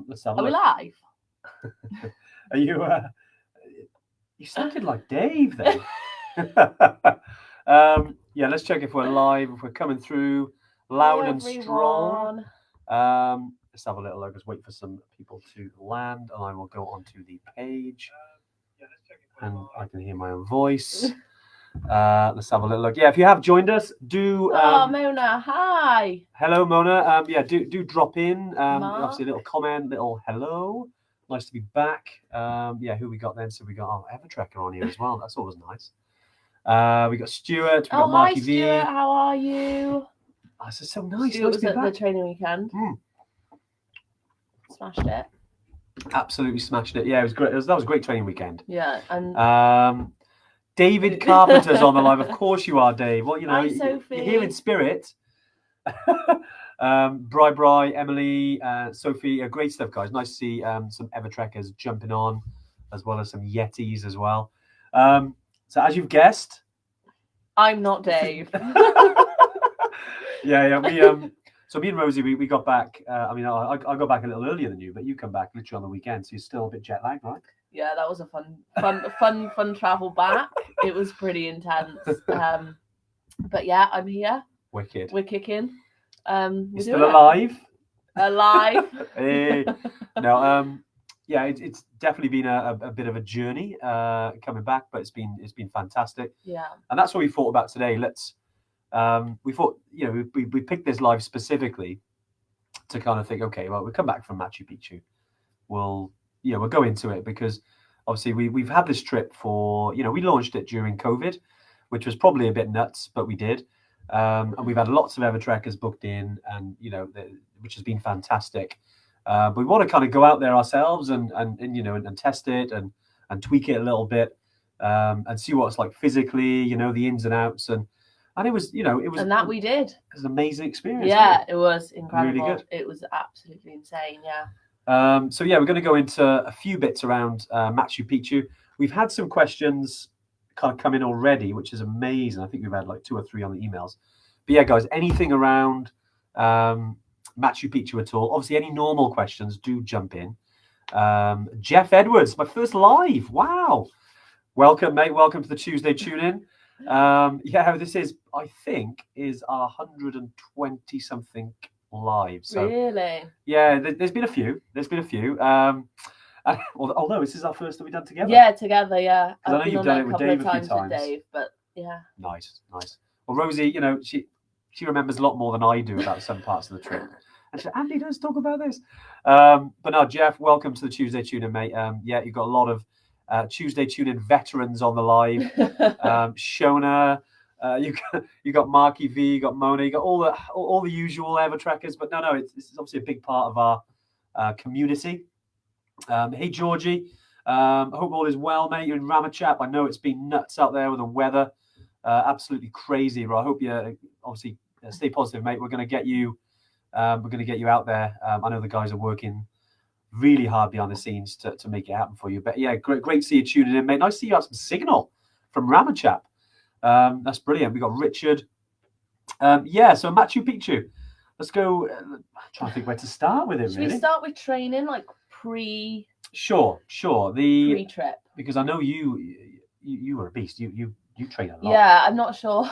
Let's have a Are we look. live? Are you? You sounded like Dave then. Yeah, let's check if we're live, if we're coming through loud and strong. Let's have a little look. Just wait for some people to land, and I will go onto the page, and I can hear my own voice. Let's have a little look. Yeah, if you have joined us, do. Mona, hi. Hello, Mona. Yeah, do drop in. Obviously, a little comment, little hello. Nice to be back. Yeah, who we got then? So we got Evertrekker on here as well. That's always nice. We got Stuart. We got Marky V. Stuart, how are you? Oh, this is so nice. Stuart was at the training weekend. Smashed it. Absolutely smashed it. Yeah, it was great. That was a great training weekend. Yeah, and David Carpenter's on the live. Of course you are, Dave. Well, you know, hi, Sophie. You're here in spirit. Bri, Emily, Sophie, great stuff, guys. Nice to see some Evertrekkers jumping on, as well as some Yetis as well. So as you've guessed, I'm not Dave. Yeah. So me and Rosie, we got back. I got back a little earlier than you, but you come back literally on the weekend, so you're still a bit jet lagged, right? Yeah, that was a fun travel back. It was pretty intense. But yeah, I'm here. Wicked. We're kicking. You're still alive? Alive. Hey. No, yeah, it's definitely been a bit of a journey coming back, but it's been fantastic. Yeah. And that's what we thought about today. We thought, you know, we picked this live specifically to kind of think, okay, well, we come back from Machu Picchu. We'll go into it because obviously we've had this trip for, you know, we launched it during COVID, which was probably a bit nuts, but we did. And we've had lots of Evertrekkers booked in, and you know, which has been fantastic. But we want to kind of go out there ourselves and you know and test it and tweak it a little bit and see what it's like physically, you know, the ins and outs and it was, you know, and that we did. It was an amazing experience. Yeah, it was incredible. Really good. It was absolutely insane. Yeah. So yeah, we're going to go into a few bits around Machu Picchu. We've had some questions kind of come in already, which is amazing. I think we've had like 2 or 3 on the emails. But yeah, guys, anything around Machu Picchu at all? Obviously, any normal questions, do jump in. Jeff Edwards, my first live. Wow. Welcome, mate. Welcome to the Tuesday Tune-In. Yeah, this is, I think, is our 120 something live. So really? Yeah, there's been a few. Although this is our first that we've done together. Yeah, together. Yeah. I know you've done it with Dave a few times. Dave, but yeah. Nice. Well, Rosie, you know, she remembers a lot more than I do about some parts of the trip. And she said, Andy, let's talk about this. But no, Jeff, welcome to the Tuesday Tune-In, mate. Yeah, you've got a lot of Tuesday Tune-In veterans on the live. Shona, you got Marky V, you got Mona, you got all the usual Evertrekkers. But no, it's obviously a big part of our community. Hey Georgie, I hope all is well, mate. You're in Ramachap. I know it's been nuts out there with the weather, absolutely crazy. But I hope you obviously stay positive, mate. We're going to get you. We're going to get you out there. I know the guys are working really hard behind the scenes to make it happen for you. But yeah, great to see you tuning in, mate. Nice to see you have some signal from Ramachap. That's brilliant. We got Richard. Yeah, so Machu Picchu. Let's go. I'm trying to think where to start with it. Should we start with training, like pre? Sure. The pre-trip, because I know you were a beast. You train a lot. Yeah, I'm not sure.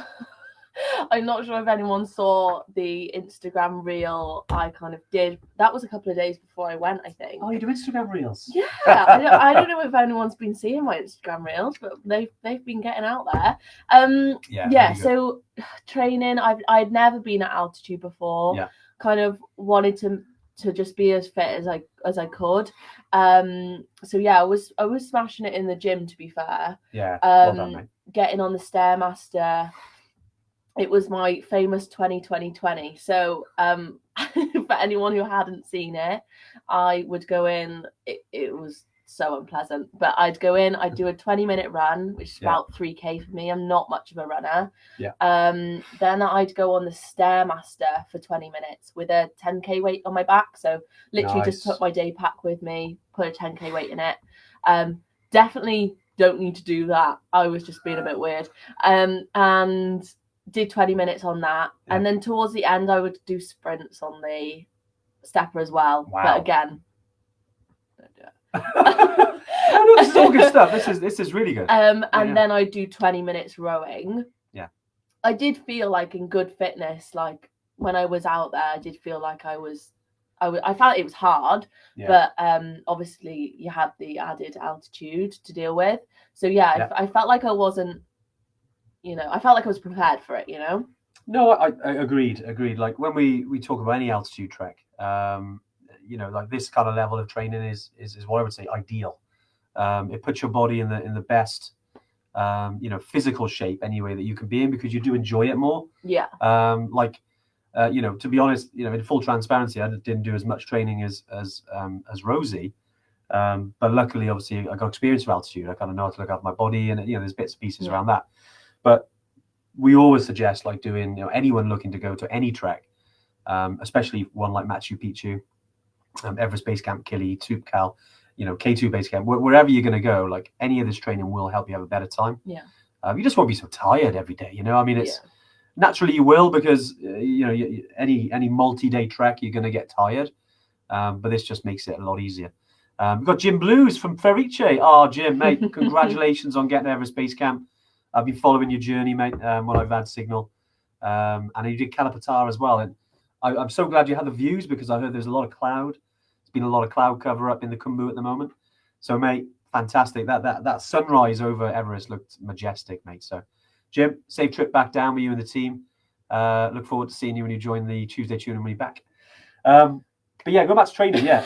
I'm not sure if anyone saw the Instagram reel I kind of did. That was a couple of days before I went, I think. Oh, you do Instagram reels? Yeah, I don't know if anyone's been seeing my Instagram reels, but they've been getting out there. Yeah. So training, I'd never been at altitude before. Yeah. Kind of wanted to just be as fit as I could. So yeah, I was smashing it in the gym, to be fair. Yeah. Well done, mate. Getting on the Stairmaster. It was my famous 2020. So for anyone who hadn't seen it, I would go in. It was so unpleasant, but I'd go in. I'd do a 20-minute run, which is about 3K for me. I'm not much of a runner. Yeah. Then I'd go on the Stairmaster for 20 minutes with a 10K weight on my back. So literally just took my day pack with me, put a 10K weight in it. Definitely don't need to do that. I was just being a bit weird. And did 20 minutes on that. Yeah. And then towards the end, I would do sprints on the stepper as well. Wow. But again, don't do it. Oh, no, this is all good stuff. This is really good. And then I do 20 minutes rowing. Yeah. I did feel like in good fitness, like when I was out there, I did feel like I felt it was hard, but obviously you had the added altitude to deal with. So I felt like I wasn't, I felt like I was prepared for it, No, I agreed. Like when we talk about any altitude trek, like this kind of level of training is what I would say ideal. It puts your body in the best, physical shape anyway that you can be in, because you do enjoy it more. Yeah. To be honest, in full transparency, I didn't do as much training as Rosie, but luckily, obviously, I got experience of altitude. I kind of know how to look after my body, and there's bits and pieces around that. But we always suggest like doing, anyone looking to go to any trek, especially one like Machu Picchu, Everest Base Camp, Kili, Tupcal, K2 Base Camp, wherever you're going to go, like any of this training will help you have a better time. Yeah. You just won't be so tired every day, it's naturally you will, because, any multi-day trek, you're going to get tired. But this just makes it a lot easier. We've got Jim Blues from Ferice. Oh, Jim, mate, congratulations on getting to Everest Base Camp. I've been following your journey, mate, when I've had signal. And you did Kalapatar as well. And I'm so glad you had the views, because I heard there's a lot of cloud. There's been a lot of cloud cover up in the Khumbu at the moment. So, mate, fantastic. That sunrise over Everest looked majestic, mate. So, Jim, safe trip back down with you and the team. Look forward to seeing you when you join the Tuesday Tune when you're back. But yeah, go back to training, yeah.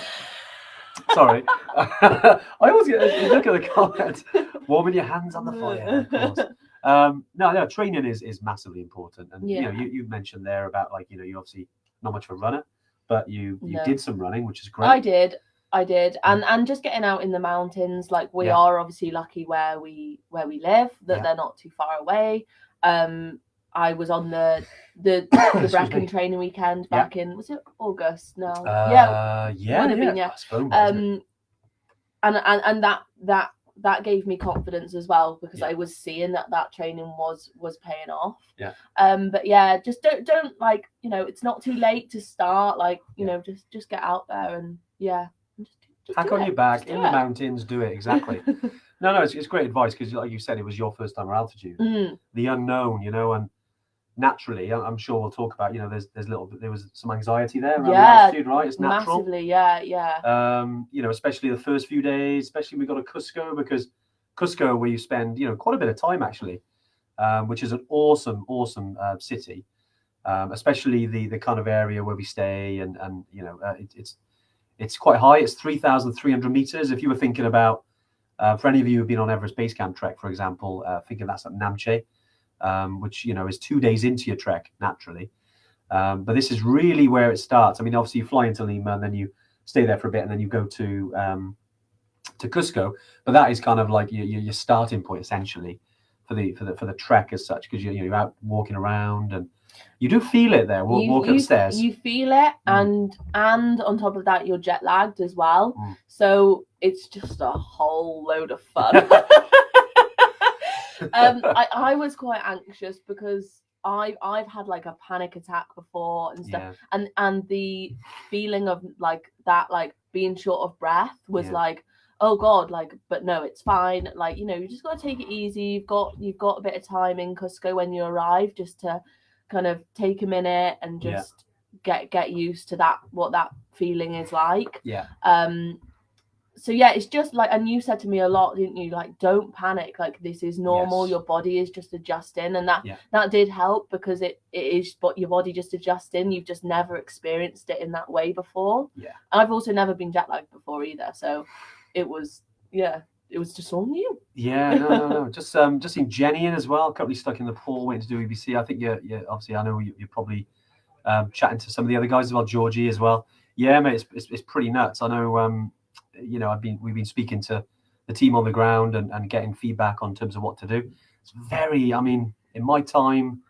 Sorry. I always look at the comment, warming your hands on the fire, of course. No, training is massively important. And, you mentioned there about, like, you're obviously not much of a runner, but you did some running, which is great. I did. And just getting out in the mountains, like we are obviously lucky where we live, that they're not too far away. I was on the Brecon training weekend back in, was it August? No. And that gave me confidence as well, because I was seeing that training was paying off. Yeah. But yeah, just don't like, it's not too late to start, like, just get out there and just pack on your back in the mountains, do it. Exactly. No, it's great advice, because like you said, it was your first time at altitude, the unknown, and naturally, I'm sure we'll talk about, there was some anxiety there around the altitude, right? It's natural. Massively, yeah. Especially the first few days, especially we got to Cusco, because Cusco, where you spend, quite a bit of time actually, which is an awesome city, especially the kind of area where we stay, and it's quite high. It's 3,300 meters. If you were thinking about, for any of you who've been on Everest Base Camp trek, for example, thinking that's at Namche, which is 2 days into your trek naturally, but this is really where it starts. I mean, obviously you fly into Lima and then you stay there for a bit, and then you go to Cusco, but that is kind of like your starting point essentially for the trek as such, because you're out walking around and you do feel it there. Walking upstairs, you feel it, and on top of that, you're jet lagged as well. So it's just a whole load of fun. I was quite anxious, because I've had like a panic attack before and stuff, and the feeling of like that, like being short of breath was like, oh god, like, but no, it's fine. Like, you just got to take it easy. You've got a bit of time in Cusco when you arrive, just to kind of take a minute and just get used to what that feeling is like. So it's just like, and you said to me a lot, didn't you, like, don't panic, like, this is normal. Your body is just adjusting, and that did help, because it is but your body just adjusting. You've just never experienced it in that way before. And I've also never been jet lagged before either, so it was just all new. No. Just seen Jenny in as well, currently stuck in the pool waiting to do EBC. I think you're obviously, I know you're probably chatting to some of the other guys as well, Georgie as well. Yeah, mate, it's pretty nuts. I know we've been speaking to the team on the ground and getting feedback on terms of what to do. It's very, in my time,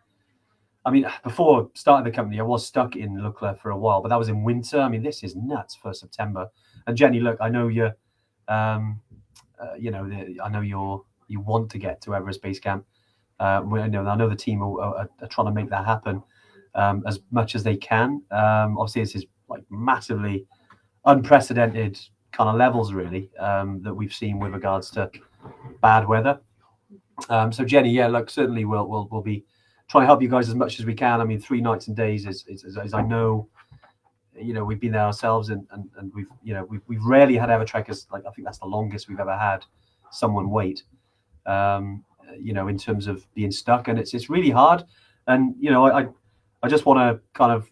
before starting the company, I was stuck in Lukla for a while, but that was in winter. This is nuts for September. And Jenny, look, I know you're, I know you want to get to Everest Base Camp. I know the team are trying to make that happen as much as they can. Obviously, this is like massively unprecedented kind of levels, really, that we've seen with regards to bad weather. So Jenny, yeah, look, certainly we'll be trying to help you guys as much as we can. I mean, 3 nights and days is I know, we've been there ourselves, and we've rarely had ever trekkers, like I think that's the longest we've ever had someone wait, in terms of being stuck, and it's really hard. And I just want to kind of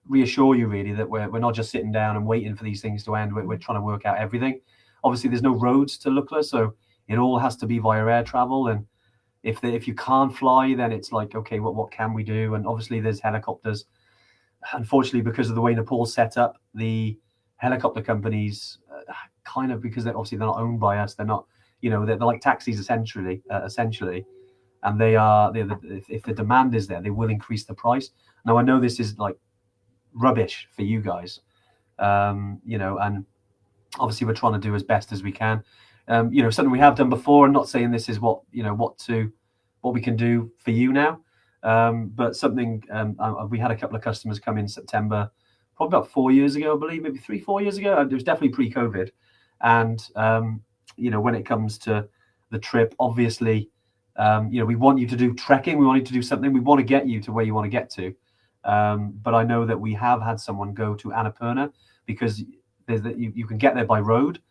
reassure you really that we're not just sitting down and waiting for these things to end. We're trying to work out everything. Obviously, there's no roads to Lukla, so it all has to be via air travel. And if you can't fly, then it's like, okay, what can we do? And obviously, there's helicopters. Unfortunately, because of the way Nepal's set up, the helicopter companies kind of, because they're not owned by us, they're not, they're like taxis essentially, and if the demand is there, they will increase the price. Now I know this is like rubbish for you guys, and obviously we're trying to do as best as we can. Something we have done before. I'm not saying this is what we can do for you now, but something we had a couple of customers come in September, probably about 4 years ago, I believe, maybe 3-4 years ago. It was definitely pre-COVID, and when it comes to the trip, obviously, we want you to do trekking. We want you to do something. We want to get you to where you want to get to. But I know that we have had someone go to Annapurna because you can get there by road,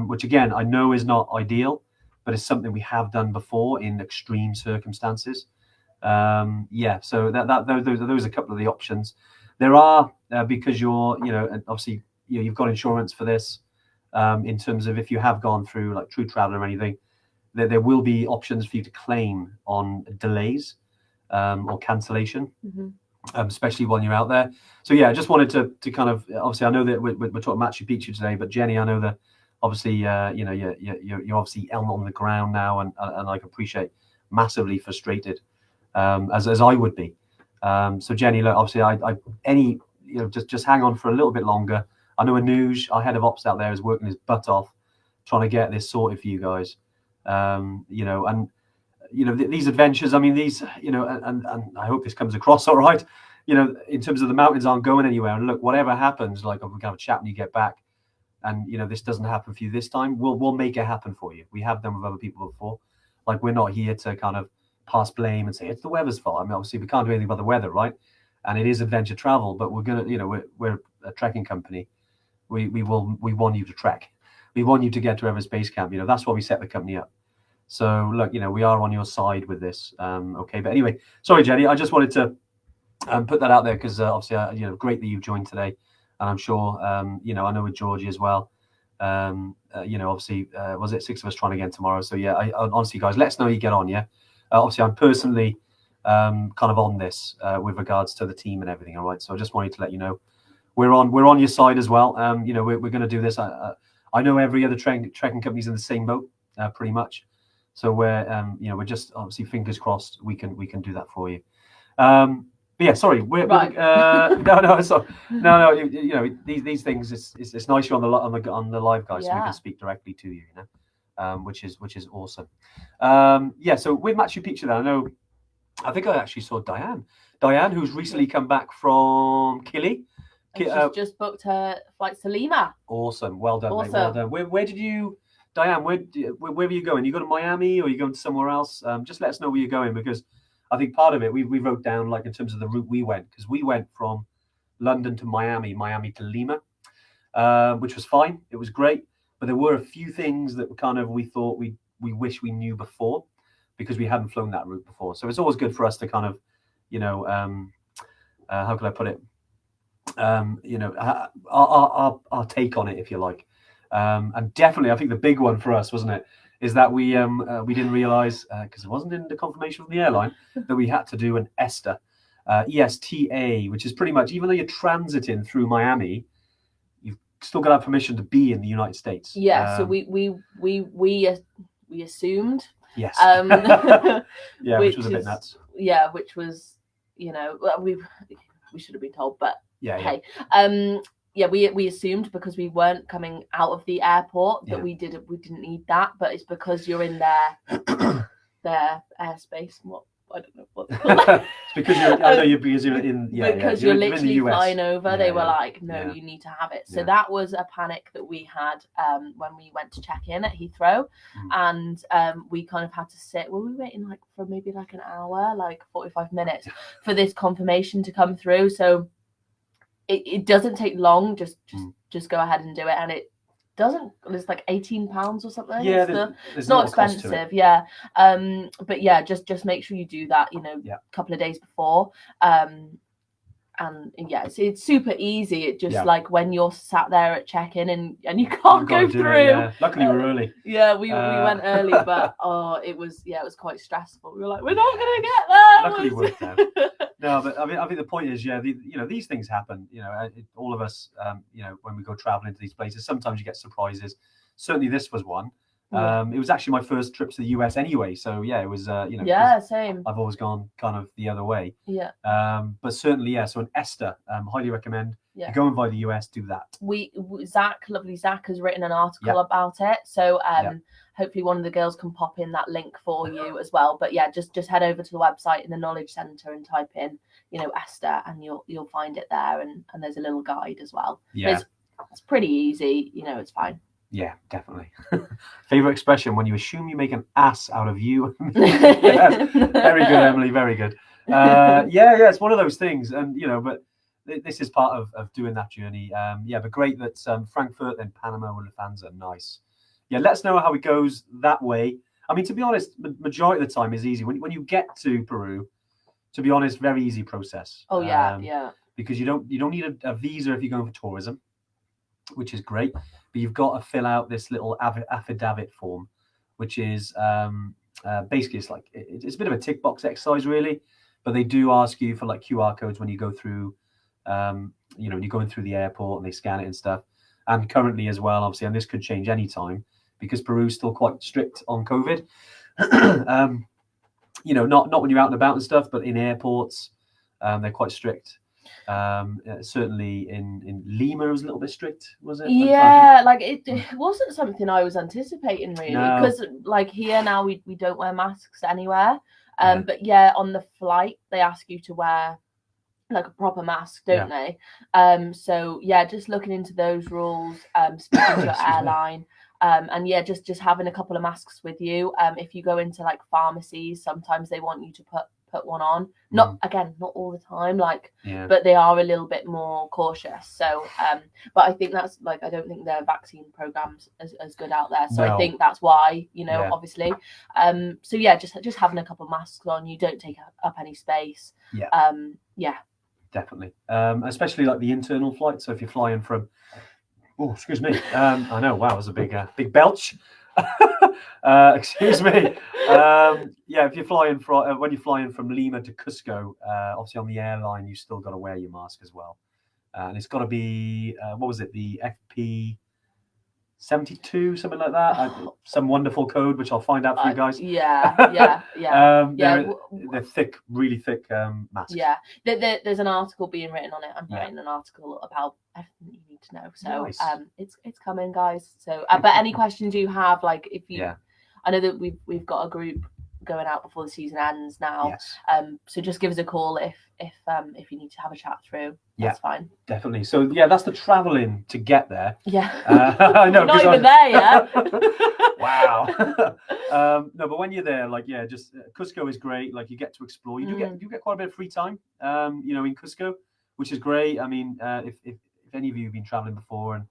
which again I know is not ideal, but it's something we have done before in extreme circumstances. So those are a couple of the options. There are because obviously you've got insurance for this. In terms of if you have gone through like True Traveler or anything, there will be options for you to claim on delays or cancellation. Mm-hmm. Especially when you're out there. So yeah, I just wanted to kind of, obviously I know that we're talking Machu Picchu today, but Jenny, I know that obviously you're obviously on the ground now, and I appreciate massively frustrated, as I would be. So Jenny, look, obviously just hang on for a little bit longer. I know Anuj, our head of ops out there, is working his butt off trying to get this sorted for you guys. These adventures, I mean, these, and I hope this comes across all right, in terms of the mountains aren't going anywhere. And look, whatever happens, like if we can have a chat when you get back, and this doesn't happen for you this time, we'll make it happen for you. We have done with other people before. Like, we're not here to kind of pass blame and say it's the weather's fault. I mean, obviously we can't do anything about the weather, right? And it is adventure travel, but we're gonna, we're a trekking company. We want you to trek. We want you to get to Everest Base Camp. That's why we set the company up. So look, we are on your side with this. Okay, but anyway, sorry, Jenny. I just wanted to put that out there because obviously, great that you've joined today, and I'm sure, I know with Georgie as well. Obviously, was it 6 of us trying again tomorrow? So yeah, honestly, guys, let us know how you get on. Yeah, obviously, I'm personally kind of on this with regards to the team and everything. All right, so I just wanted to let you know we're on your side as well. We're going to do this. I know every other trekking company's in the same boat, pretty much. So we're just obviously fingers crossed we can do that for you. But yeah, sorry. Right. No. These things. It's nice you're on the live, guys, so we can speak directly to you. Which is awesome. So with Machu Picchu, then I think I actually saw Diane, who's recently come back from Kili. She's just booked her flights to Lima. Awesome. Well done, Awesome. mate. Well done. Where did you, Diane, where are you going? You go to Miami or are you going to somewhere else? Just let us know where you're going, because I think part of it we wrote down, like in terms of the route we went, because we went from London to Miami to Lima, which was fine. It was great. But there were a few things that we thought we wish we knew before, because we hadn't flown that route before. So it's always good for us to kind of, how can I put it? Our take on it, if you like. And definitely, I think the big one for us, wasn't it, is that we didn't realize, because it wasn't in the confirmation from the airline, that we had to do an ESTA, ESTA, which is pretty much, even though you're transiting through Miami, you've still got to have permission to be in the United States. Yeah. So we assumed. Yes. Yeah, which was a bit nuts. Yeah, which was, we should have been told, but hey. Yeah, we assumed, because we weren't coming out of the airport, that we didn't need that, but it's because you're in their airspace. What I don't know what to call it. It's because you're in because you're you're in literally the US. flying over. They were Yeah. like, no, Yeah. you need to have it. So Yeah. that was a panic that we had when we went to check in at Heathrow, and we kind of had to sit. Well, we were waiting like for maybe like an hour, like 45 minutes for this confirmation to come through. So it doesn't take long. Just go ahead and do it, and it doesn't. It's like £18 or something. Yeah, it's not expensive. Yeah, but yeah, just make sure you do that. A couple of days before. And yeah, it's super easy. It just like when you're sat there at check-in and you can't go through. Luckily we're early. Yeah, we went early, but it was quite stressful. We were like, we're not gonna get there. Luckily it worked out. No, but I think the point is, these things happen. All of us, when we go traveling to these places, sometimes you get surprises. Certainly, this was one. It was actually my first trip to the US anyway, so yeah, it was. Same. I've always gone kind of the other way. Yeah. But certainly, so an Esther, highly recommend. Yeah. If you're going by the US, do that. Lovely Zach has written an article about it, so hopefully one of the girls can pop in that link for you as well. But yeah, just head over to the website in the Knowledge Centre and type in, Esther, and you'll find it there, and there's a little guide as well. Yeah. It's pretty easy, it's fine. Yeah, definitely. Favorite expression: when you assume you make an ass out of you. Yes. Very good, Emily. Very good. It's one of those things, and but this is part of doing that journey. But great that Frankfurt and Panama and Lufthansa, nice. Yeah, let us know how it goes that way. I mean, to be honest, the majority of the time is easy. When you get to Peru, to be honest, very easy process. Oh yeah. Because you don't need a visa if you're going for tourism, which is great. But you've got to fill out this little affidavit form, which is basically it's a bit of a tick box exercise, really. But they do ask you for like QR codes when you go through, when you're going through the airport and they scan it and stuff. And currently as well, obviously, and this could change any time because Peru's still quite strict on COVID. Not when you're out and about and stuff, but in airports, they're quite strict. Certainly in Lima it was a little bit strict, was it? Yeah, like it wasn't something I was anticipating really, because like here now we don't wear masks anywhere. But yeah, on the flight they ask you to wear like a proper mask, don't they? So yeah, just looking into those rules, speaking to your airline. And yeah, just having a couple of masks with you. If you go into like pharmacies, sometimes they want you to put one on. Not all the time, but they are a little bit more cautious. So but I think that's I don't think their vaccine programs as good out there. So I think that's why, obviously. So yeah, just having a couple of masks on, you don't take up any space. Definitely. Especially like the internal flight. So if you're flying from excuse me. I know. Wow, it was a big belch. Excuse me. If you're flying when you're flying from Lima to Cusco, obviously on the airline, you still got to wear your mask as well, and it's got to be what was it? The FP 72, something like that. Some wonderful code, which I'll find out for you guys. They're thick, really thick masks. Yeah, there's an article being written on it. I'm writing an article about everything you need to know. So nice. It's coming, guys. So but any questions you have, if you, I know that we've got a group going out before the season ends now. Yes. So just give us a call if you need to have a chat through. That's fine. Definitely. So that's the traveling to get there. Yeah. I know. Not even there yet. Wow. No, but when you're there, just Cusco is great. You get to explore. You get quite a bit of free time. In Cusco, which is great. I mean, if any of you have been traveling before and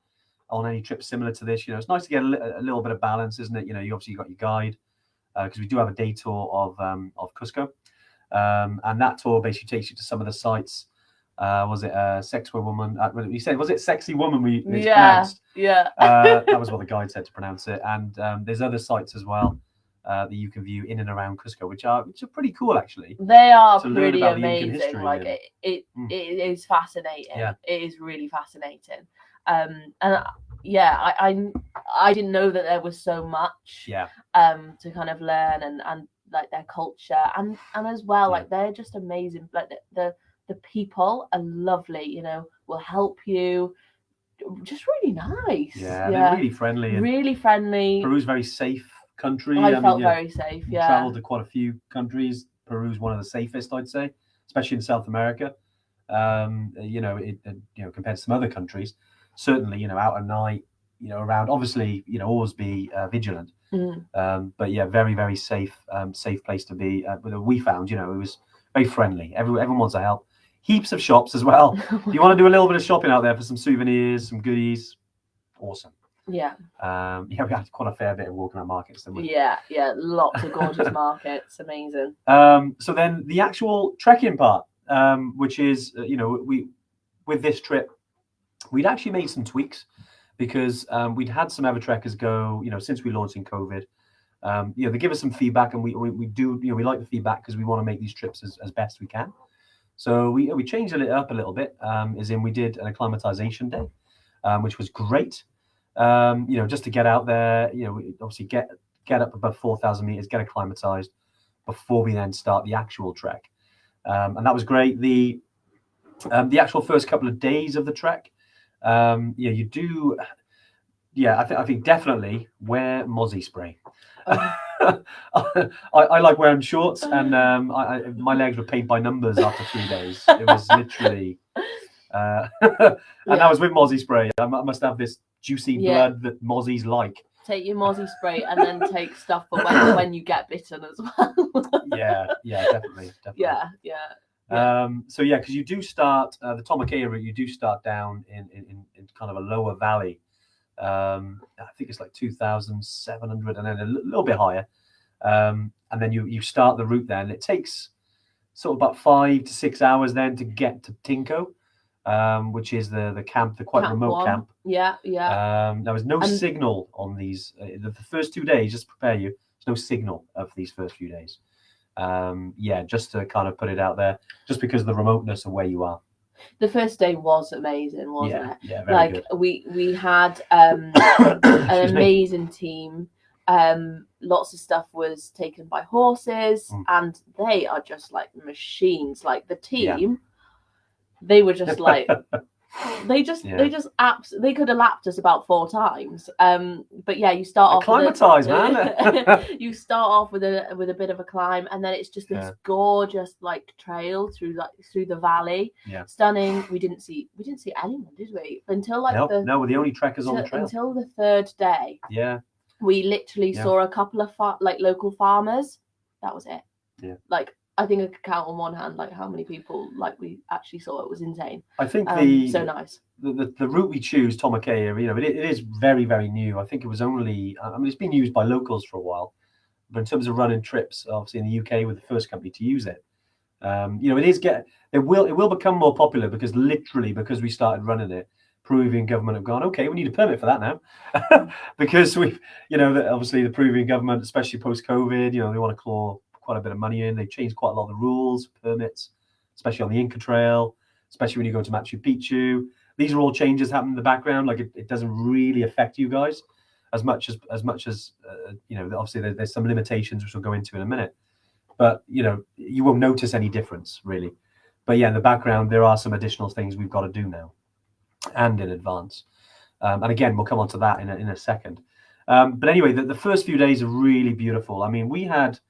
on any trip similar to this, it's nice to get a little bit of balance, isn't it? You obviously got your guide because we do have a day tour of Cusco, and that tour basically takes you to some of the sites. Was it Sexy Woman? You said, was it Sexy Woman? Pronounced? Yeah. That was what the guide said to pronounce it. And there's other sites as well that you can view in and around Cusco, which are pretty cool actually. They are pretty amazing. It is fascinating. Yeah. It is really fascinating. And yeah, I didn't know that there was so much. Yeah. To kind of learn and their culture and as well they're just amazing. The people are lovely, will help you. Just really nice. Yeah, they're really friendly. Really friendly. Peru's a very safe country. I felt very safe, Travelled to quite a few countries, Peru's one of the safest, I'd say, especially in South America. Compared to some other countries, certainly, out at night, around, obviously, always be vigilant. But yeah, very, very safe place to be. But we found, it was very friendly. Everyone wants to help. Heaps of shops as well. If you want to do a little bit of shopping out there for some souvenirs, some goodies, awesome. Yeah. We had quite a fair bit of walking around markets, didn't we? Yeah, lots of gorgeous markets, amazing. So then the actual trekking part, which is, with this trip, we'd actually made some tweaks because we'd had some other trekkers go, since we launched in COVID, they give us some feedback, and we like the feedback because we want to make these trips as best we can. So we changed it up a little bit, as in we did an acclimatization day, which was great. Just to get out there, obviously get up above 4,000 meters, get acclimatized before we then start the actual trek. And that was great. The actual first couple of days of the trek, you do, I think definitely wear mozzie spray. I like wearing shorts, and my legs were paint by numbers after 3 days. It was literally, and that was with mozzie spray. I must have this juicy blood that mozzies like. Take your mozzie spray and then take stuff for when you get bitten as well. yeah, definitely. Yeah. So because you do start the Tomacaya route, you do start down in kind of a lower valley. I think it's like 2,700, and then a little bit higher. And then you start the route there, and it takes sort of about 5 to 6 hours then to get to Tinco, which is the camp, the quite remote camp. Yeah. There was no signal on these. The first 2 days, just to prepare you, there's no signal of these first few days. Just to kind of put it out there, just because of the remoteness of where you are. The first day was amazing, wasn't it? Yeah, very good. We had an amazing team. Lots of stuff was taken by horses, and they are just like machines. Like the team, they were just like they could have lapped us about 4 times. But you start off acclimatise, man. You start off with a bit of a climb, and then it's just this gorgeous like trail through the valley. Stunning. We didn't see anyone, did we? Until we're the only trekkers on the trail until the 3rd day. We literally saw a couple of local farmers. That was it. I think I could count on one hand how many people we actually saw. It was insane. I think so nice. The route we choose, Tomacaya, it is very, very new. I think it was only, it's been used by locals for a while, but in terms of running trips, obviously in the UK, we're the first company to use it. It will become more popular because we started running it. Peruvian government have gone, okay, we need a permit for that now, because obviously the Peruvian government, especially post-COVID, they want to claw quite a bit of money in. They've changed quite a lot of the rules, permits, especially on the Inca Trail, especially when you go to Machu Picchu. These are all changes happening in the background. It doesn't really affect you guys as much as obviously there's some limitations which we'll go into in a minute, but you won't notice any difference really. But in the background there are some additional things we've got to do now and in advance, and again we'll come on to that in a second. But anyway, the first few days are really beautiful. I mean, we had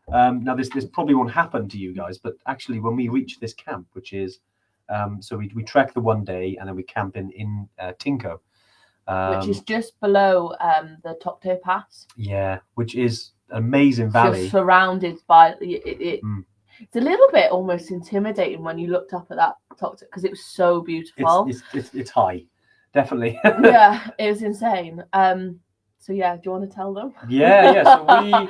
now this probably won't happen to you guys, but actually when we reach this camp, which is so we trek the 1 day and then we camp in Tinco, which is just below the Tokto Pass. Which is an amazing valley, just surrounded by it. It's a little bit almost intimidating when you looked up at that Tokto, because it was so beautiful. It's high, definitely. It was insane. So do you want to tell them? So we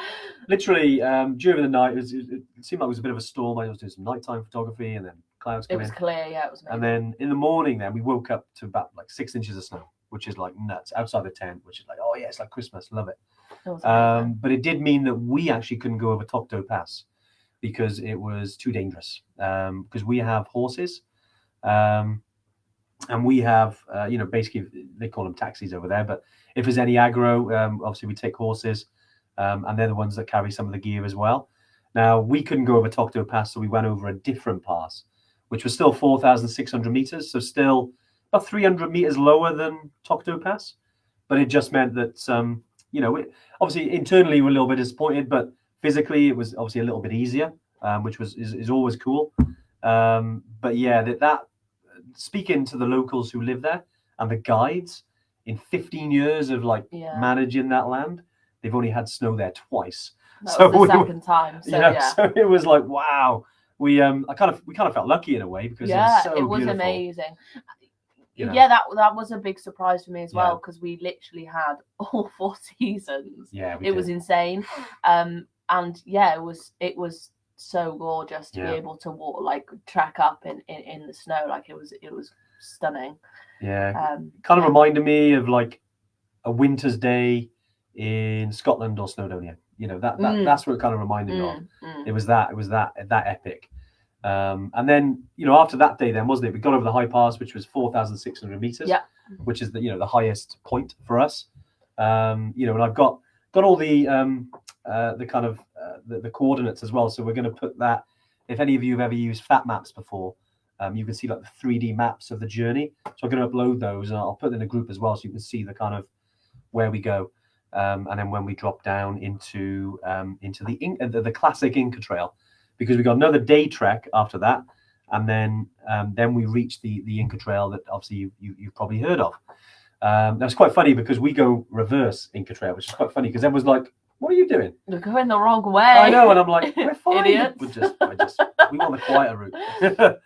literally during the night, it seemed like it was a bit of a storm. I was doing some nighttime photography, and then clouds came in. It was clear, it was amazing. And then in the morning, then we woke up to about 6 inches of snow, which is like nuts outside the tent, which is like, oh yeah, it's like Christmas, love it. But it did mean that we actually couldn't go over Tokto Pass because it was too dangerous. Because we have horses, and we have basically they call them taxis over there, but if there's any aggro, obviously we take horses, and they're the ones that carry some of the gear as well. Now, we couldn't go over Tokto Pass, so we went over a different pass, which was still 4,600 meters, so still about 300 meters lower than Tokto Pass. But it just meant that, obviously internally we're a little bit disappointed, but physically it was obviously a little bit easier. which is always cool. But yeah, that speaking to the locals who live there and the guides, in 15 years of like managing that land, they've only had snow there twice. That was the second time. So so it was like, wow. We kind of felt lucky in a way because it was so beautiful. It was amazing. You know? Yeah, that was a big surprise for me as well, because we literally had all 4 seasons. Yeah, it was insane. And yeah, it was so gorgeous to be able to walk, like trek up in the snow. Like it was stunning. Yeah, kind of reminded me of like a winter's day in Scotland or Snowdonia. You know, that's what it kind of reminded me of. It was that epic. And then, you know, after that day, then wasn't it? We got over the high pass, which was 4,600 meters, which is the highest point for us. You know, and I've got all the kind of the coordinates as well. So we're going to put that. If any of you have ever used Fat Maps before, you can see like the 3D maps of the journey. So I'm going to upload those, and I'll put them in a group as well, so you can see the kind of where we go. And then when we drop down into the classic Inca Trail, because we got another day trek after that, and then we reach the Inca Trail that obviously you've probably heard of. That's quite funny because we go reverse Inca Trail, which is quite funny because everyone's like, "What are you doing? You're going the wrong way." I know, and I'm like, "We're fine. Idiots. We want the quieter route."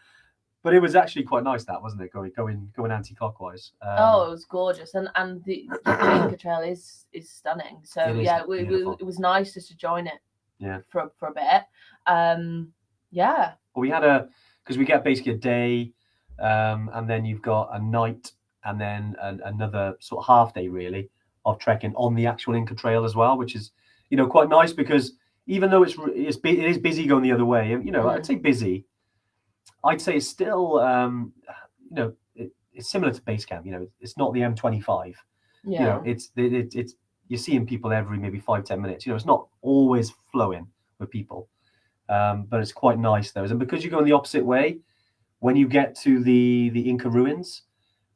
But it was actually quite nice, that wasn't it? Going anti-clockwise. It was gorgeous, and the Inca Trail is stunning. So it was nice just to join it. Yeah. For a bit. Yeah. Well, we had because we get basically a day, and then you've got a night, and then another sort of half day really of trekking on the actual Inca Trail as well, which is quite nice because even though it is busy going the other way, I'd say busy. I'd say it's still, it's similar to base camp. It's not the M25. Yeah. It's you're seeing people every maybe 5-10 minutes. It's not always flowing with people, but it's quite nice though. And because you go in the opposite way, when you get to the Inca ruins,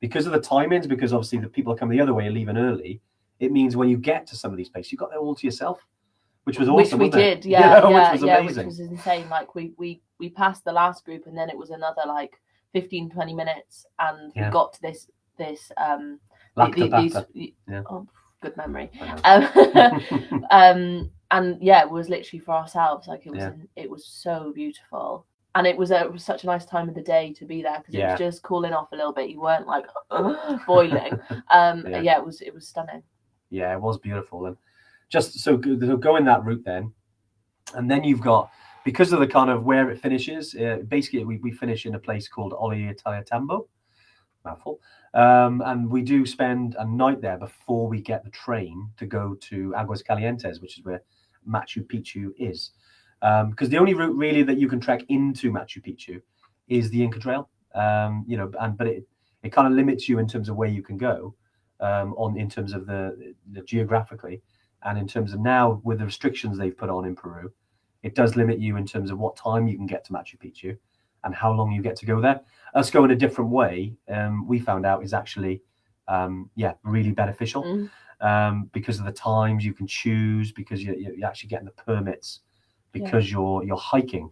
because of the timings, because obviously the people coming the other way are leaving early, it means when you get to some of these places, you got there all to yourself, which was awesome. Which we did, which was amazing. Which was insane. Like we passed the last group, and then it was another like 15-20 minutes, and we got to this oh, good memory. And yeah, it was literally for ourselves. Like it was so beautiful, and it was such a nice time of the day to be there because it was just cooling off a little bit. You weren't like boiling. It was stunning. Yeah, it was beautiful, and just so going that route then, and then you've got, because of the kind of where it finishes, basically we finish in a place called Ollantaytambo, mouthful. And we do spend a night there before we get the train to go to Aguas Calientes, which is where Machu Picchu is. Because the only route really that you can trek into Machu Picchu is the Inca Trail. But it kind of limits you in terms of where you can go, in terms of the geographically, and in terms of now with the restrictions they've put on in Peru, it does limit you in terms of what time you can get to Machu Picchu and how long you get to go there. Us going a different way, we found out is actually, really beneficial, because of the times you can choose, because you're actually getting the permits, because you're hiking.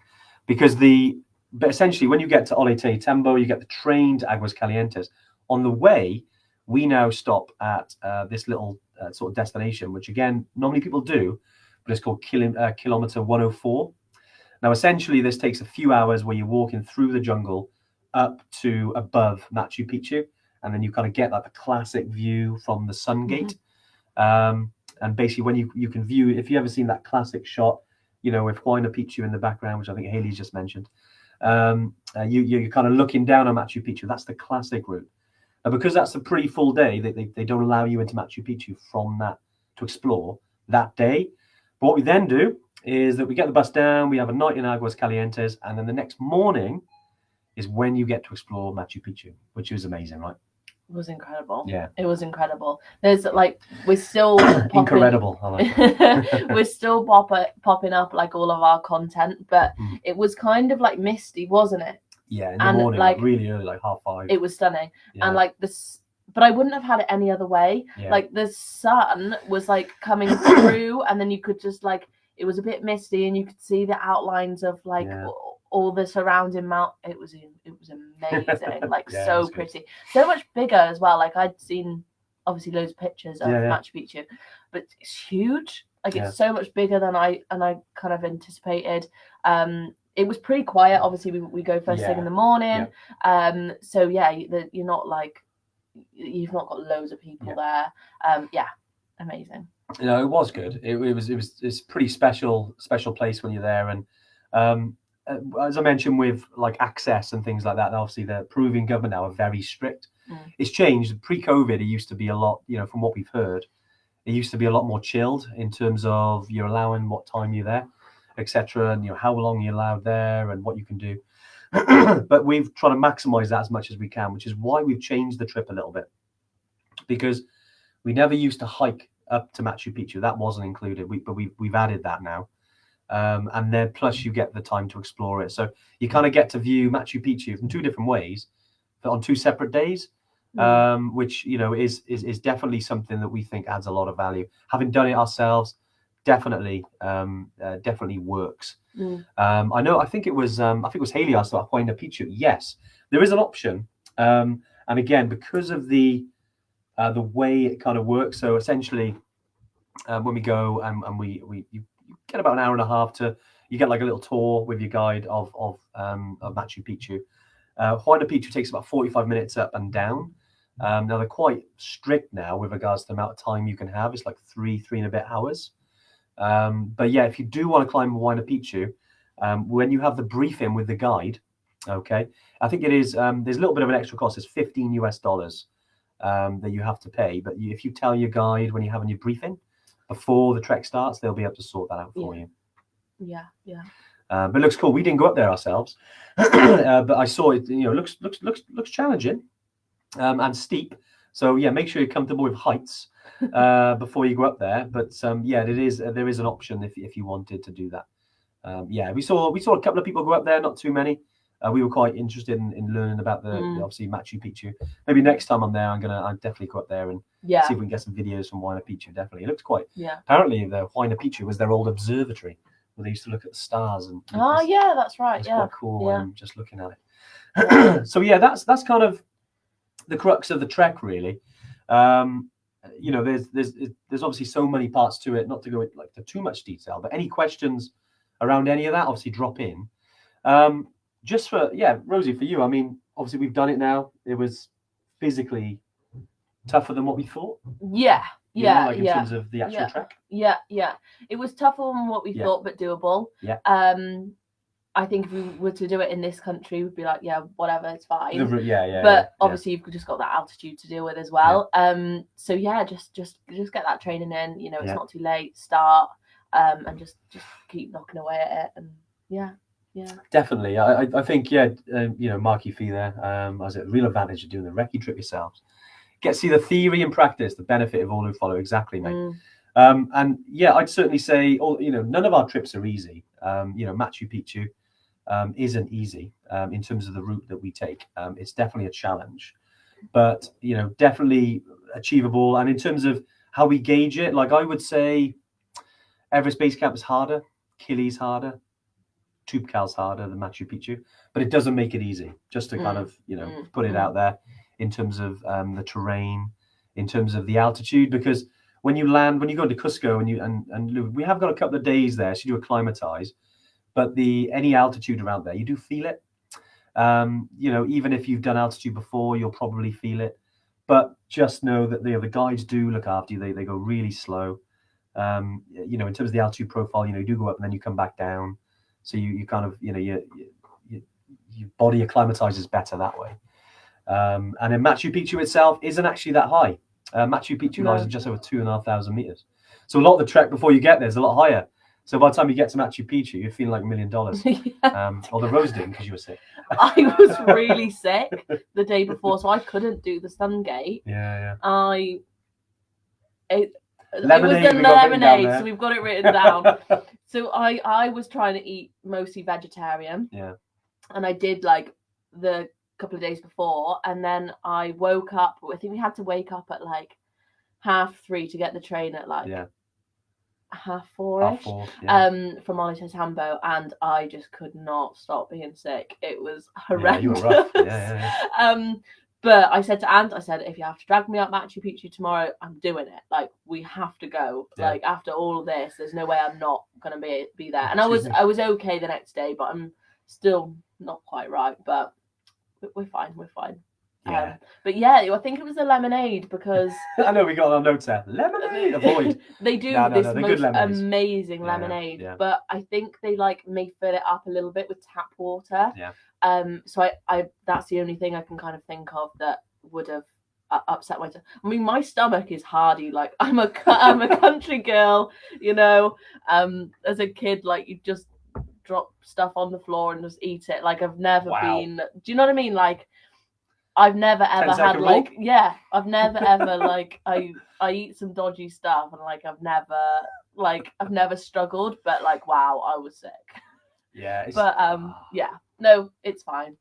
But essentially, when you get to Ollantaytambo, you get the train to Aguas Calientes. On the way, we now stop at this little sort of destination, which again, normally people do, but it's called Kilim Kilometer 104. Now, essentially, this takes a few hours where you're walking through the jungle up to above Machu Picchu, and then you kind of get like the classic view from the sun gate. And basically, when you can view, if you ever seen that classic shot, with Huayna Picchu in the background, which I think Haley's just mentioned, you're kind of looking down on Machu Picchu. That's the classic route. Now, because that's a pretty full day, they don't allow you into Machu Picchu from that to explore that day. But what we then do is that we get the bus down, we have a night in Aguas Calientes, and then the next morning is when you get to explore Machu Picchu, which is amazing, right? It was incredible. Yeah. It was incredible. There's like, we're still incredible. I like it. We're still popping up like all of our content, but it was kind of like misty, wasn't it? Yeah, in the morning, like really early, like 5:30. It was stunning. Yeah. And like this, but I wouldn't have had it any other way. Yeah. Like the sun was like coming through, and then you could just like, it was a bit misty, and you could see the outlines of like all the surrounding mount. It was amazing, like so pretty, so much bigger as well. Like I'd seen obviously loads of pictures of Machu Picchu, but it's huge. Like it's so much bigger than I kind of anticipated. It was pretty quiet. Obviously, we go first thing in the morning. So you're not like, you've not got loads of people there. Amazing. You know, it was good. It's a pretty special place when you're there, and as I mentioned with like access and things like that. Obviously, the Peruvian government now are very strict. It's changed. Pre-COVID, it used to be a lot. You know, from what we've heard, it used to be a lot more chilled in terms of you're allowing what time you're there, etc., and how long you're allowed there and what you can do. But we've tried to maximize that as much as we can, which is why we've changed the trip a little bit, because we never used to hike up to Machu Picchu. That wasn't included, but we've added that now, and then plus you get the time to explore it, so you kind of get to view Machu Picchu from two different ways, but on two separate days. Which is definitely something that we think adds a lot of value. Having done it ourselves, definitely works. I think it was Haley asked about Huayna Picchu. Yes, there is an option, and again, because of the way it kind of works. So essentially, when we go and you get about an hour and a half you get like a little tour with your guide of Machu Picchu. Huayna Picchu takes about 45 minutes up and down. Now they're quite strict now with regards to the amount of time you can have. It's like three and a bit hours. But yeah, if you do want to climb Huayna Picchu, when you have the briefing with the guide, okay, I think it is, there's a little bit of an extra cost. It's $15 that you have to pay. But if you tell your guide when you're having your briefing before the trek starts, they'll be able to sort that out for you. Yeah. But it looks cool. We didn't go up there ourselves, but I saw it. Looks challenging and steep. So yeah, make sure you're comfortable with heights before you go up there. But there is an option if you wanted to do that. We saw a couple of people go up there, not too many. We were quite interested in learning about the obviously Machu Picchu. Maybe next time I'm there, I'll definitely go up there and see if we can get some videos from Huayna Picchu. Definitely, it looks quite. Apparently, the Huayna Picchu was their old observatory where they used to look at the stars. And that's right. It's quite cool. Just looking at it. So yeah, that's kind of the crux of the trek, really. There's obviously so many parts to it. Not to go into too much detail, but any questions around any of that, obviously drop in. Just for Rosie, for you, I mean, obviously we've done it now. It was physically tougher than what we thought. In terms of the actual trek. It was tougher than what we thought, but doable. I think if we were to do it in this country, we'd be like, whatever, it's fine. But obviously you've just got that altitude to deal with as well. So just get that training in. It's not too late. Start and just keep knocking away at it. And definitely. I think Marky Fee there has a real advantage of doing the recce trip yourselves. Get to see the theory and practice, the benefit of all who follow. Exactly, mate. And I'd certainly say none of our trips are easy. Machu Picchu isn't easy in terms of the route that we take. It's definitely a challenge, but definitely achievable. And in terms of how we gauge it, like I would say Everest Base Camp is harder, Kili's harder, Tubcal's harder than Machu Picchu, but it doesn't make it easy. Just to kind of put it out there in terms of the terrain, in terms of the altitude, because when you go into Cusco and we have got a couple of days there, so you do acclimatize, but any altitude around there, you do feel it. Even if you've done altitude before, you'll probably feel it. But just know that the guides do look after you. They go really slow. In terms of the altitude profile, you do go up and then you come back down. So you kind of, your body acclimatizes better that way. And then Machu Picchu itself isn't actually that high. Machu Picchu lies at just over 2,500 meters. So a lot of the trek before you get there is a lot higher. So by the time you get to Machu Picchu, you're feeling like $1 million. Or the Rose didn't because you were sick. I was really sick the day before, so I couldn't do the sun gate. It was the lemonade, so we've got it written down. So I was trying to eat mostly vegetarian. And I did like the couple of days before, and then I woke up. I think we had to wake up at like 3:30 to get the train at 4:30-ish. 4:30, yeah. From Olite Tambo, and I just could not stop being sick. It was Yeah, horrendous. you were rough. Yeah. But I said to Ant, I said, if you have to drag me up Machu Picchu tomorrow, I'm doing it. Like, we have to go. Yeah. Like, after all of this, there's no way I'm not gonna be there. And Excuse me. I was okay the next day, but I'm still not quite right. But we're fine. We're fine. Yeah. But yeah, I think it was the lemonade because I know we got our notes there. Lemonade, avoid. they do No, this they're most good lemonades. amazing Yeah, lemonade, yeah. but I think they like may fill it up a little bit with tap water. Yeah. So I that's the only thing I can kind of think of that would have upset my. I mean, my stomach is hardy. Like I'm a country girl, you know. As a kid, like you just drop stuff on the floor and just eat it. Like I've never been. Do you know what I mean? Like. I've never ever had rule? I've never ever like I eat some dodgy stuff and like I've never struggled, but like wow, I was sick. Yeah. But yeah, no, it's fine.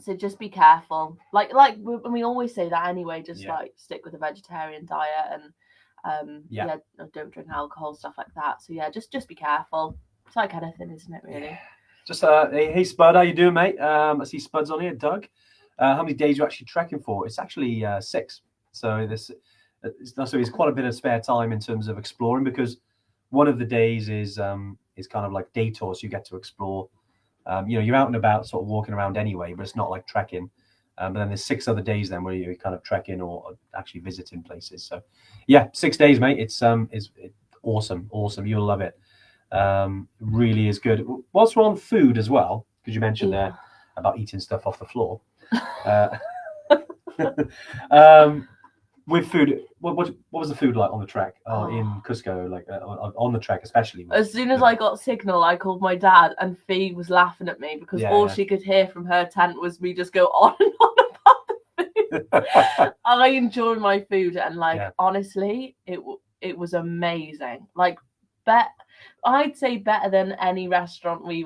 So just be careful. Like we always say that anyway. Just like stick with a vegetarian diet and don't drink alcohol, stuff like that. So yeah, just be careful. It's like anything, isn't it? Really. Yeah. Just hey Spud, how you doing, mate? I see Spud's on here. Doug. How many days are you actually trekking for? It's actually 6. So it's quite a bit of spare time in terms of exploring, because one of the days is kind of like day tours. You get to explore. You're out and about, sort of walking around anyway, but it's not like trekking. But then there's 6 other days then where you're kind of trekking or actually visiting places. So yeah, 6 days, mate. It's awesome. You'll love it. Really is good. Whilst we're on food as well, because you mentioned there about eating stuff off the floor. With food, what was the food like on the trek in Cusco, like on the trek especially? As soon as I got signal, I called my dad, and Fee was laughing at me because all she could hear from her tent was me just go on and on about the food. I enjoy my food, and honestly, it was amazing. Like, I'd say better than any restaurant we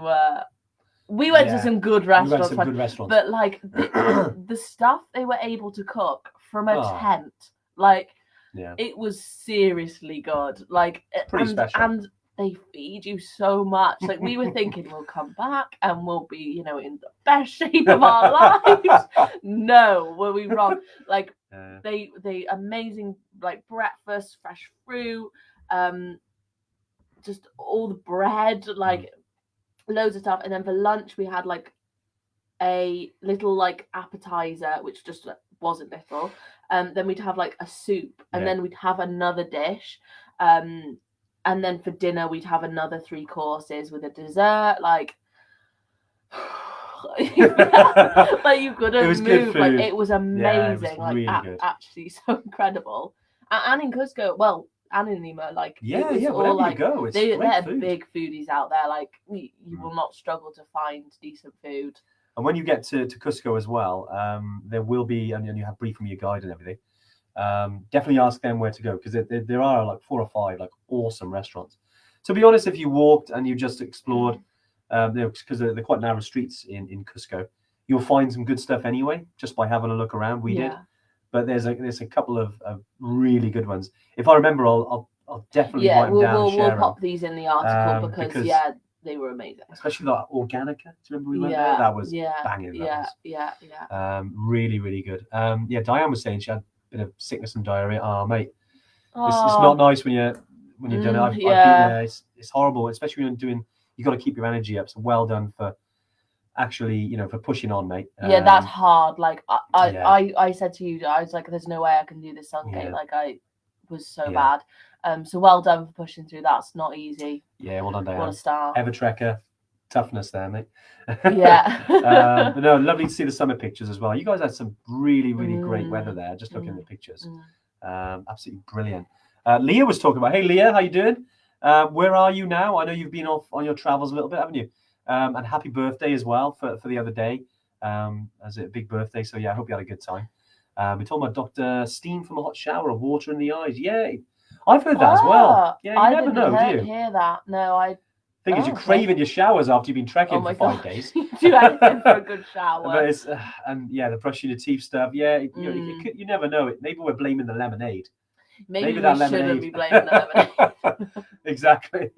went to some good restaurants, but like the stuff they were able to cook from a tent, like it was seriously good. Like pretty special. And they feed you so much. Like we were thinking we'll come back and we'll be, in the best shape of our lives. No, were we wrong? Like they amazing like breakfast, fresh fruit, just all the bread, like. Loads of stuff, and then for lunch we had like a little like appetizer, which just wasn't little. Then we'd have like a soup, and then we'd have another dish, and then for dinner we'd have another 3 courses with a dessert. Like, like you couldn't move. Like it was amazing. Yeah, it was really actually so incredible. And in Cusco, well. And in Lima, like wherever like, you go, it's they're food. Big foodies out there. Like you will not struggle to find decent food. And when you get to Cusco as well, there will be, and you have brief from your guide and everything. Definitely ask them where to go, because there are like 4 or 5 like awesome restaurants. To be honest, if you walked and you just explored, because they're quite narrow streets in Cusco, you'll find some good stuff anyway just by having a look around. We did. But there's a couple of really good ones. If I remember, I'll definitely write them down. We'll pop these in the article because they were amazing. Especially that Organica. Do you remember we went there? That was banging. Really, really good. Diane was saying she had a bit of sickness and diarrhea. Oh, mate, it's not nice when you're doing it. I've been there. It's horrible, especially when you're doing. You got to keep your energy up. So well done for. Actually, for pushing on, mate. That's hard. Like I said to you, I was like, "There's no way I can do this Sungate." Like I was so bad. So well done for pushing through. That's not easy. Yeah, well done, Diane. What a star. Ever-trekker, toughness there, mate. Yeah. But no, lovely to see the summer pictures as well. You guys had some really, really great weather there. Just looking at the pictures, absolutely brilliant. Leah was talking about. Hey, Leah, how you doing? Where are you now? I know you've been off on your travels a little bit, haven't you? And happy birthday as well for the other day, as a big birthday. So yeah, I hope you had a good time. We're talking about Dr. Steam from a hot shower of water in the eyes. Yeah, I've heard that as well. Yeah, you never know, do you? Hear that? No, I think you're craving your showers after you've been trekking for 5 days. Do anything for a good shower. But it's the brushing your teeth stuff. Yeah, you never know. Maybe we're blaming the lemonade. Maybe we that shouldn't lemonade. be blaming the lemonade. Exactly.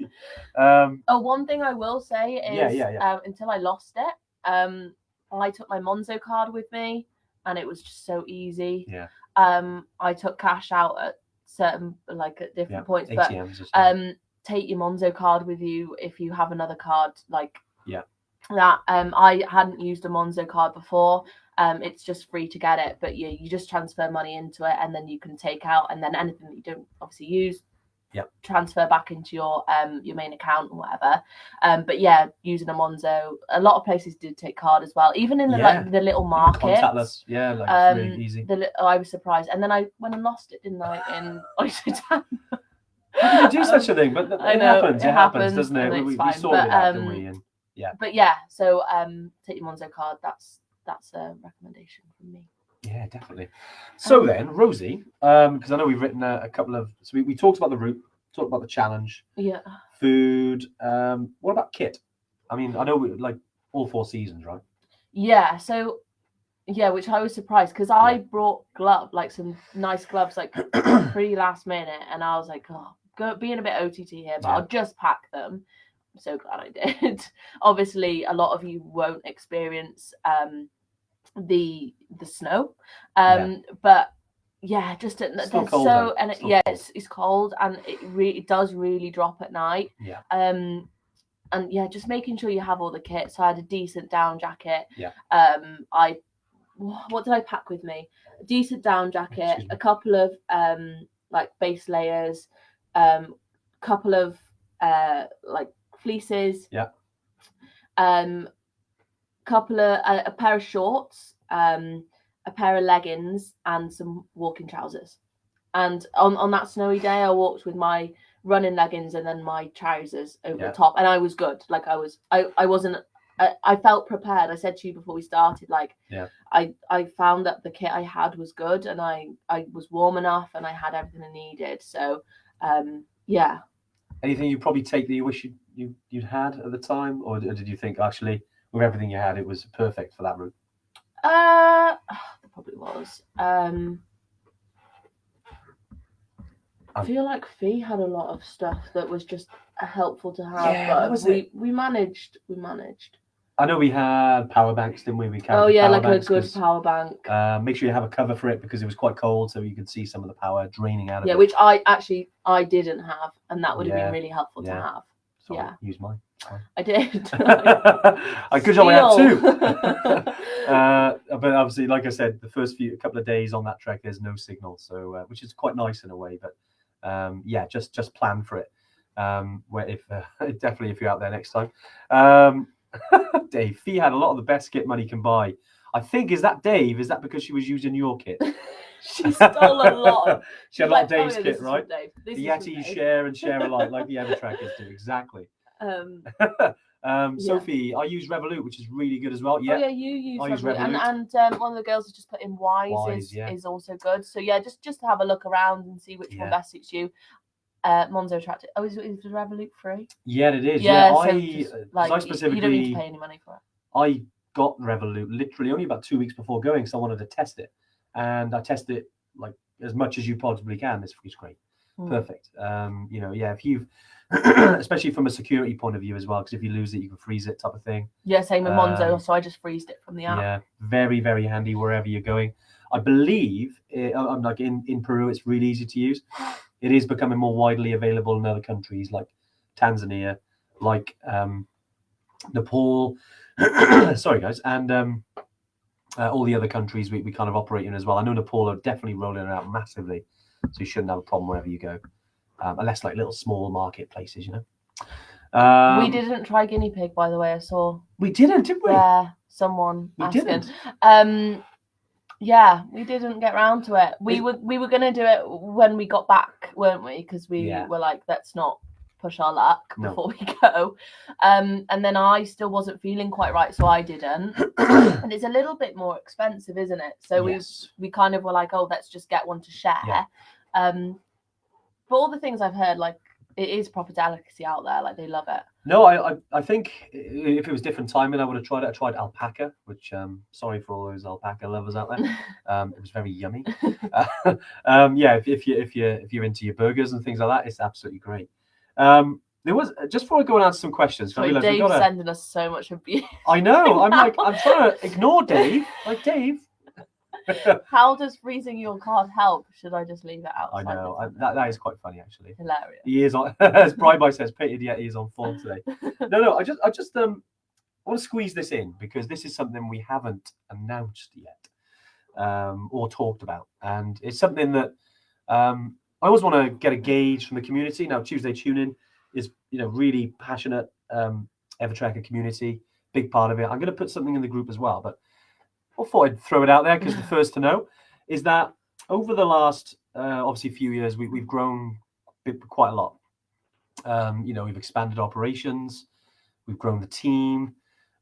One thing I will say is, until I lost it, I took my Monzo card with me, and it was just so easy. Yeah. I took cash out at certain, like at different points, ATMs but take your Monzo card with you if you have another card like that. I hadn't used a Monzo card before. It's just free to get it, but you just transfer money into it, and then you can take out, and then anything that you don't obviously use, transfer back into your main account or whatever. But yeah, using a Monzo, a lot of places did take card as well, even in the like the little markets. Contactless, like it's really easy. I was surprised, and then I went and lost it, didn't I? In Oxford. How can you do such a thing? But I know, it happens, doesn't it? We sorted it out, didn't we? And, But yeah, so take your Monzo card. That's a recommendation from me. Yeah, definitely. So then, Rosie, because I know we've written a couple of. So we talked about the route, talked about the challenge. Yeah. Food. What about kit? I mean, I know we like all 4 seasons, right? Yeah. So. Yeah, which I was surprised because I brought some nice gloves, like pretty last minute, and I was like, being a bit OTT here, but I'll just pack them. I'm so glad I did. Obviously, a lot of you won't experience the snow, but yeah, just it's cold, so and it's cold, and it does really drop at night. Yeah. And yeah, just making sure you have all the kit. So I had a decent down jacket. Yeah. What did I pack with me? A decent down jacket, a couple of like base layers, couple of like fleeces, couple of a pair of shorts, a pair of leggings, and some walking trousers. And on that snowy day, I walked with my running leggings and then my trousers over the top, and I was good. Like I wasn't. I felt prepared. I said to you before we started, like, I found that the kit I had was good, and I was warm enough, and I had everything I needed. So, yeah. Anything you probably take that you wish you'd had at the time, or did you think actually with everything you had, it was perfect for that route? There probably was. I feel like Fee had a lot of stuff that was just helpful to have, but we managed. I know we had power banks, didn't we? Like a good power bank. Make sure you have a cover for it because it was quite cold, so you could see some of the power draining out of it. Yeah, which I didn't have, and that would have been really helpful to have. So use mine. I did. Good job I had 2. But obviously, like I said, the first couple of days on that trek, there's no signal, so which is quite nice in a way. But just plan for it. Where definitely if you're out there next time. Dave, Fee had a lot of the best kit money can buy. I think, is that Dave? Is that because she was using your kit? She stole a lot. She had a lot of Dave's kit, right? The Yeti share alike, like the other trackers do. Exactly. Sophie, I use Revolut, which is really good as well. Yeah. Oh yeah, you use Revolut. And one of the girls has just put in Wise is also good. So yeah, just have a look around and see which one best suits you. Monzo Tractor. Oh, is Revolut free? Yeah, it is. Yeah, I specifically, you don't need to pay any money for it. I got Revolut literally only about 2 weeks before going, so I wanted to test it, and I tested it like as much as you possibly can. It's great, perfect. If you've, especially from a security point of view as well, because if you lose it, you can freeze it, type of thing. Yeah, same with Monzo. So I just freezed it from the app. Yeah, very very handy wherever you're going. I believe, like in Peru, it's really easy to use. It is becoming more widely available in other countries like Tanzania, like Nepal. Sorry, guys, and all the other countries we kind of operate in as well. I know Nepal are definitely rolling it out massively, so you shouldn't have a problem wherever you go, unless like little small marketplaces, you know. We didn't try guinea pig, by the way. I saw. We didn't, did we? Yeah, someone. We asking. didn't. Yeah, we didn't get around to it. We were gonna do it when we got back, weren't we? Because we were like, let's not push our luck before we go. And then I still wasn't feeling quite right, so I didn't. And it's a little bit more expensive, isn't it? So we kind of were like, oh, let's just get one to share. Yeah. But all the things I've heard, like, it is proper delicacy out there. Like, they love it. No, I think if it was different timing, I would have tried it. I tried alpaca, which sorry for all those alpaca lovers out there. It was very yummy. Yeah, if you're into your burgers and things like that, it's absolutely great. There was just before I go and answer some questions. I Sorry, realised Dave's sending us so much abuse. I know. I'm trying to ignore Dave. Like Dave. How does freezing your card help? Should I just leave it out? I know that is quite funny actually. Hilarious. He is on, as Bride says, painted yet he is on form today. No, I just want to squeeze this in because this is something we haven't announced yet or talked about, and it's something that I always want to get a gauge from the community. Now, Tuesday Tune In is really passionate Evertracker community, big part of it. I'm going to put something in the group as well, but I thought I'd throw it out there because the first to know is that over the last obviously few years we've grown quite a lot. We've expanded operations, we've grown the team,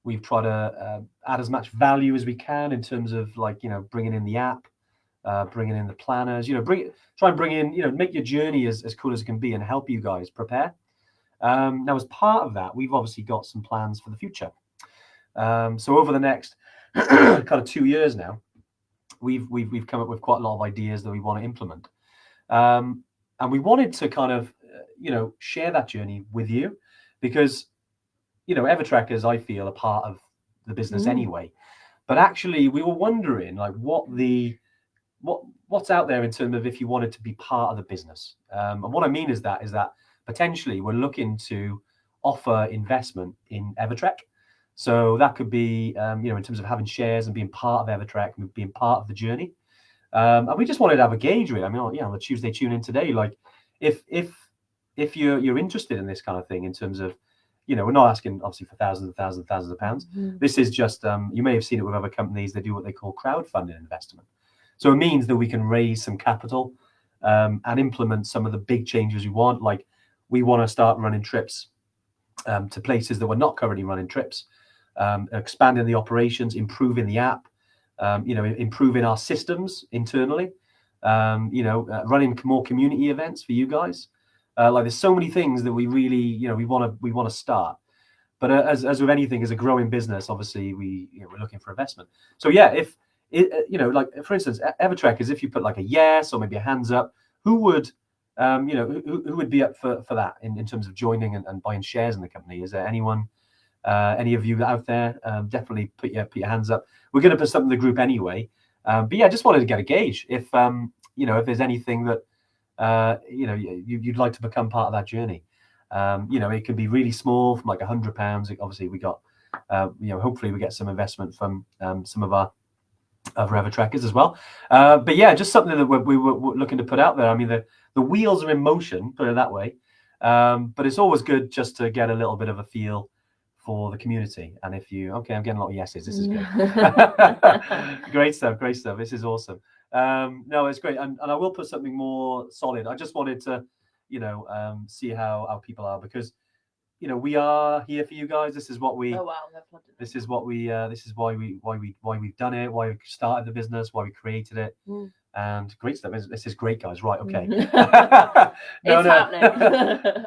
we've tried to add as much value as we can in terms of bringing in the app, bringing in the planners, try and bring in, make your journey as cool as it can be and help you guys prepare. Now, as part of that, we've obviously got some plans for the future. So over the next kind of 2 years now, we've come up with quite a lot of ideas that we want to implement. And we wanted to kind of, share that journey with you because, Evertrackers, I feel, are part of the business anyway. But actually, we were wondering what's out there in terms of if you wanted to be part of the business. And what I mean is that potentially we're looking to offer investment in Evertrack. So that could be, in terms of having shares and being part of Evertrack and being part of the journey. And we just wanted to have a gauge, really. I mean, on the Tuesday Tune In today, if you're interested in this kind of thing, in terms of, we're not asking obviously for thousands of pounds. This is just, you may have seen it with other companies. They do what they call crowdfunding investment. So it means that we can raise some capital and implement some of the big changes we want. Like we want to start running trips to places that we're not currently running trips. Expanding the operations, improving the app, improving our systems internally, running more community events for you guys. There's so many things that we really, we want to start. But as with anything, as a growing business, obviously we're looking for investment. So yeah, if it, for instance, Evertrack is if you put like a yes or maybe a hands up, who would be up for that in terms of joining and buying shares in the company? Is there anyone? Any of you out there, definitely put your hands up. We're going to put something in the group anyway. But yeah, just wanted to get a gauge if if there's anything that you'd like to become part of that journey. It can be really small, from like £100. Obviously, we got hopefully we get some investment from some of our other Evertrackers as well. But yeah, just something that we were looking to put out there. I mean, the wheels are in motion, put it that way. But it's always good just to get a little bit of a feel for the community. And if I'm getting a lot of yeses. This is good. Great stuff. This is awesome. No, it's great. And I will put something more solid. I just wanted to, see how people are, because, we are here for you guys. This is what we, this is what we, this is why we've done it, why we started the business, why we created it. And great stuff. This is great, guys. Right. Okay. Happening.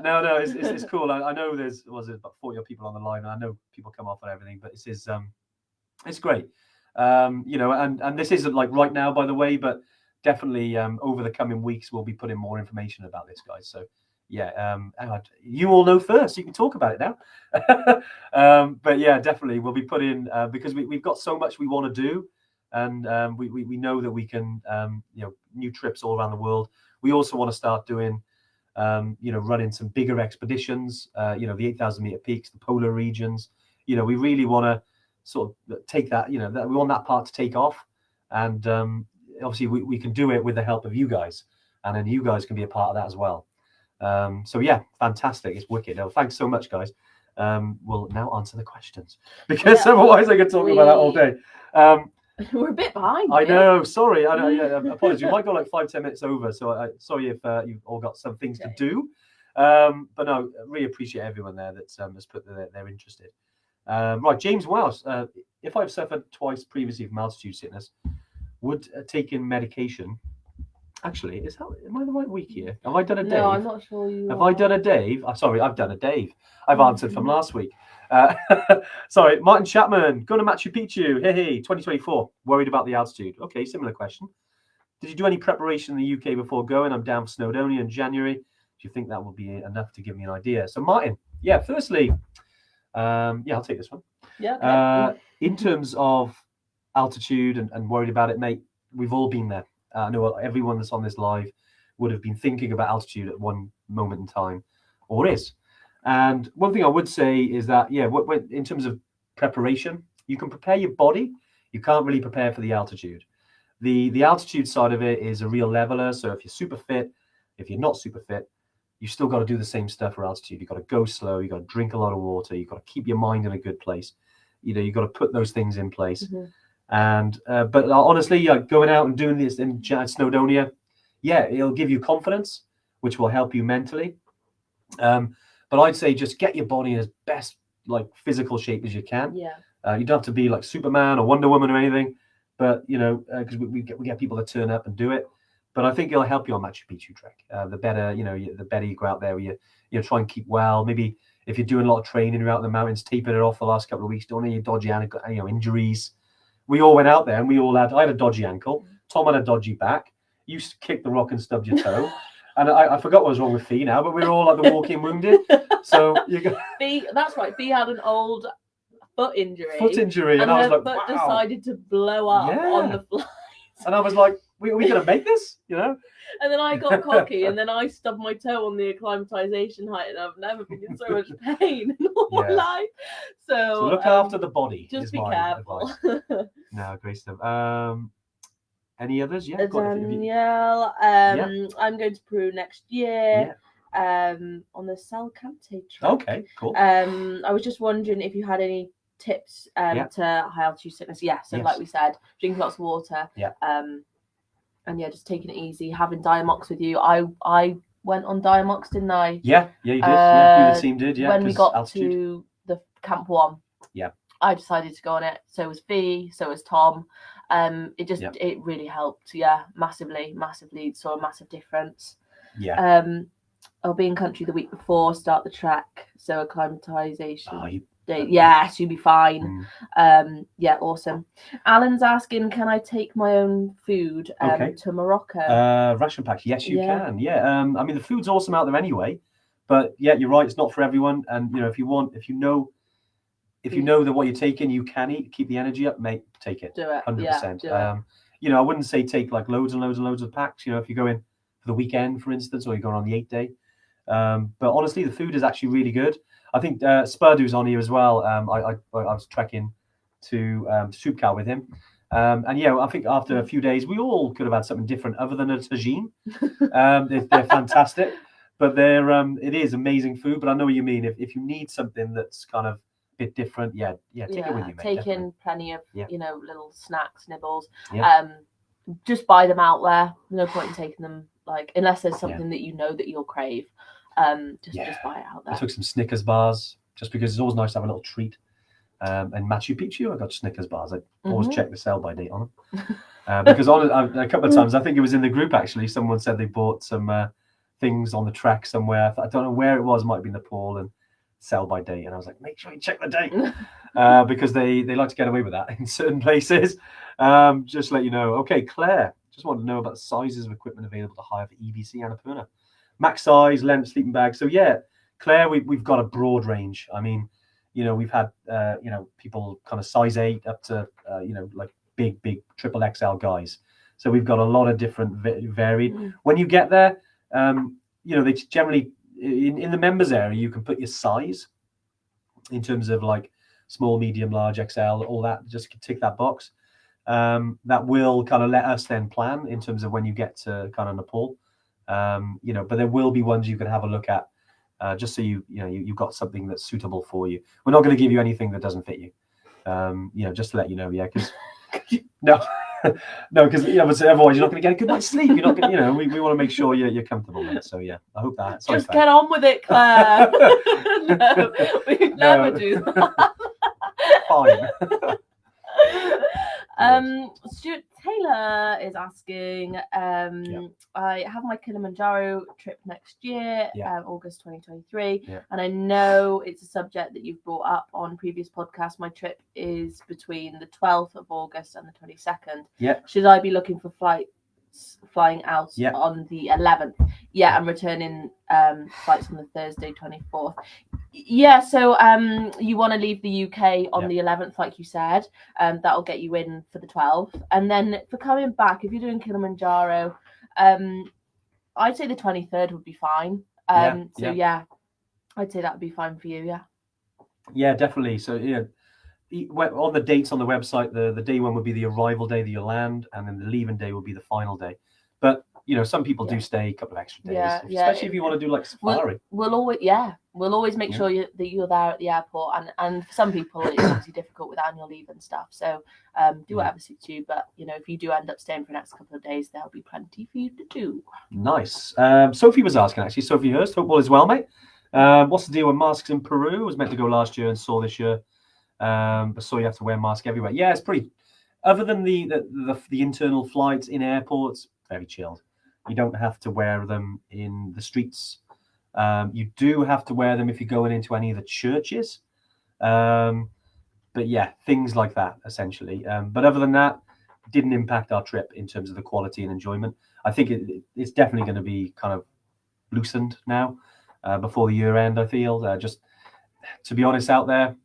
No, it's cool. I know there's about 40 people on the line, and I know people come off and everything, but this is it's great. And this isn't like right now, by the way, but definitely over the coming weeks we'll be putting more information about this, guys. So yeah, you all know first. You can talk about it now. But yeah, definitely we'll be putting because we've got so much we want to do. And we know that we can, new trips all around the world. We also want to start doing, running some bigger expeditions, the 8,000 meter peaks, the polar regions. We really want to sort of take that, we want that part to take off. And obviously we can do it with the help of you guys. And then you guys can be a part of that as well. So yeah, fantastic. It's wicked. Oh, thanks so much, guys. We'll now answer the questions, because otherwise I could talk about that all day. We're a bit behind. I know. Sorry. I know. Yeah, apologies. We might go like 5-10 minutes over. So sorry if you've all got some things to do. But no, really appreciate everyone there that has put they're interested. Right, James Welsh. If I've suffered twice previously from altitude sickness, would taking medication Actually, am I the right week here? Have I done a Dave? No, I'm not sure you Have are. I done a Dave? Sorry, I've done a Dave. I've answered from last week. Sorry, Martin Chapman, going to Machu Picchu. Hey, 2024. Worried about the altitude. Okay, similar question. Did you do any preparation in the UK before going? I'm down for Snowdonia in January. Do you think that will be enough to give me an idea? So, Martin, yeah, firstly, I'll take this one. Yeah. Okay. In terms of altitude and worried about it, mate, we've all been there. I know everyone that's on this live would have been thinking about altitude at one moment in time, or is. And one thing I would say is that, in terms of preparation, you can prepare your body. You can't really prepare for the altitude. The altitude side of it is a real leveler. So if you're super fit, if you're not super fit, you still got to do the same stuff for altitude. You've got to go slow. You've got to drink a lot of water. You've got to keep your mind in a good place. You've got to put those things in place. Mm-hmm. And but honestly, going out and doing this in Snowdonia, it'll give you confidence, which will help you mentally. But I'd say just get your body in as best physical shape as you can. Yeah. You don't have to be like Superman or Wonder Woman or anything, but because we get people to turn up and do it. But I think it'll help you on Machu Picchu trek. The better you go out there, you try and keep well. Maybe if you're doing a lot of training, you're out in the mountains, tapering it off the last couple of weeks. Don't need dodgy ankle, injuries. We all went out there and I had a dodgy ankle. Tom had a dodgy back. You kicked the rock and stubbed your toe. And I forgot what was wrong with Fee now, but we were all like the walking wounded. So Fee, that's right. Fee had an old foot injury. And I was like, foot wow. decided to blow up on the flight. And I was like, are we going to make this? And then I got cocky, and then I stubbed my toe on the acclimatization height, and I've never been in so much pain in all my life. So look after the body. Just be careful. No, great stuff. Any others? Yeah. Danielle, I'm going to Peru next year. Yeah. On the Salcante trip. Okay, cool. I was just wondering if you had any tips to high altitude sickness. So like we said, drink lots of water. Yeah. And just taking it easy, having Diamox with you. I went on Diamox, didn't I? Yeah, you did. The team did. Yeah. When we got to the Camp 1. Yeah. I decided to go on it. So was Fee. So was Tom. It really helped. Yeah, massively. Saw a massive difference. Yeah. I'll be in country the week before, start the trek. So acclimatization. Oh, yes, you'll be fine. Awesome. Alan's asking, can I take my own food to Morocco? Ration packs, yes, you can. Yeah. I mean, the food's awesome out there anyway. But yeah, you're right. It's not for everyone. And if you know that what you're taking, you can eat. Keep the energy up, mate. Take it. Do it. 100%. Do it. I wouldn't say take loads and loads and loads of packs. If you're going for the weekend, for instance, or you're going on the 8th day. But honestly, the food is actually really good. I think Spurdu's on here as well. I was trekking to Soupcal with him. I think after a few days, we all could have had something different other than a tagine. They're fantastic, but it is amazing food. But I know what you mean. If you need something that's kind of a bit different, take it with you, mate. Take in plenty of little snacks, nibbles. Yeah. Just buy them out there. No point in taking them unless there's something that that you'll crave. Just buy it out there. I took some Snickers bars just because it's always nice to have a little treat. And Machu Picchu, I got Snickers bars. I always check the sell-by date on them. Because a couple of times, I think it was in the group actually, someone said they bought some things on the trek somewhere. I don't know where it was, it might have been Nepal, and sell-by date. And I was like, make sure you check the date. Because they like to get away with that in certain places. Just to let you know. Okay, Claire, just wanted to know about the sizes of equipment available to hire for EBC Annapurna. Max size, length, sleeping bag. So Claire, we've got a broad range. I mean, we've had people kind of size 8 up to big triple XL guys. So we've got a lot of different varied. When you get there, they generally in the members area you can put your size in terms of small, medium, large, XL, all that. Just tick that box. That will kind of let us then plan in terms of when you get to kind of Nepal. But there will be ones you can have a look at, just so you've got something that's suitable for you. We're not going to give you anything that doesn't fit you. Just to let you know, because because otherwise you're not going to get a good night's sleep. You're not going to, we want to make sure you're comfortable, mate. So I hope that. Just get on with it, Claire. No, we'd never do that. Fine. Stuart Taylor is asking, I have my Kilimanjaro trip next year, August 2023, and I know it's a subject that you've brought up on previous podcasts. My trip is between the 12th of August and the 22nd. Should I be looking for flying out on the 11th? And returning flights on the Thursday 24th. So you want to leave the UK on the 11th, like you said. That'll get you in for the 12th. And then for coming back, if you're doing Kilimanjaro, I'd say the 23rd would be fine. I'd say that would be fine for you, Yeah, definitely. So, on the dates on the website, the day one would be the arrival day that you land, and then the leaving day would be the final day. But, some people do stay a couple of extra days, especially if you want to do like safari. We'll always make sure that you're there at the airport, and for some people it's obviously difficult with annual leave and stuff. So do whatever suits you. But if you do end up staying for the next couple of days, there'll be plenty for you to do. Nice. Sophie was asking actually. Sophie Hurst, hope all is well, mate. What's the deal with masks in Peru? I was meant to go last year and saw this year, but saw you have to wear a mask everywhere. Yeah, it's pretty. Other than the internal flights in airports, very chilled. You don't have to wear them in the streets. You do have to wear them if you're going into any of the churches. But yeah, things like that, essentially. But other than that, it didn't impact our trip in terms of the quality and enjoyment. I think it's definitely going to be kind of loosened now before the year end, I feel. Just to be honest out there,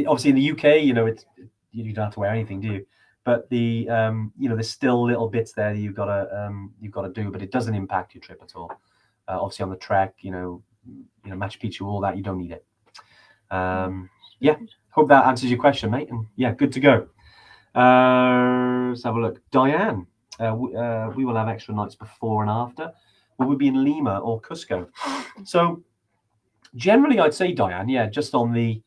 obviously in the UK, you don't have to wear anything, do you? But there's still little bits there that you've got to do, but it doesn't impact your trip at all. Obviously on the trek, Machu Picchu, all that, you don't need it. Hope that answers your question, mate. And good to go. Let's have a look. Diane, we will have extra nights before and after. Will we be in Lima or Cusco? So generally, I'd say Diane, just on the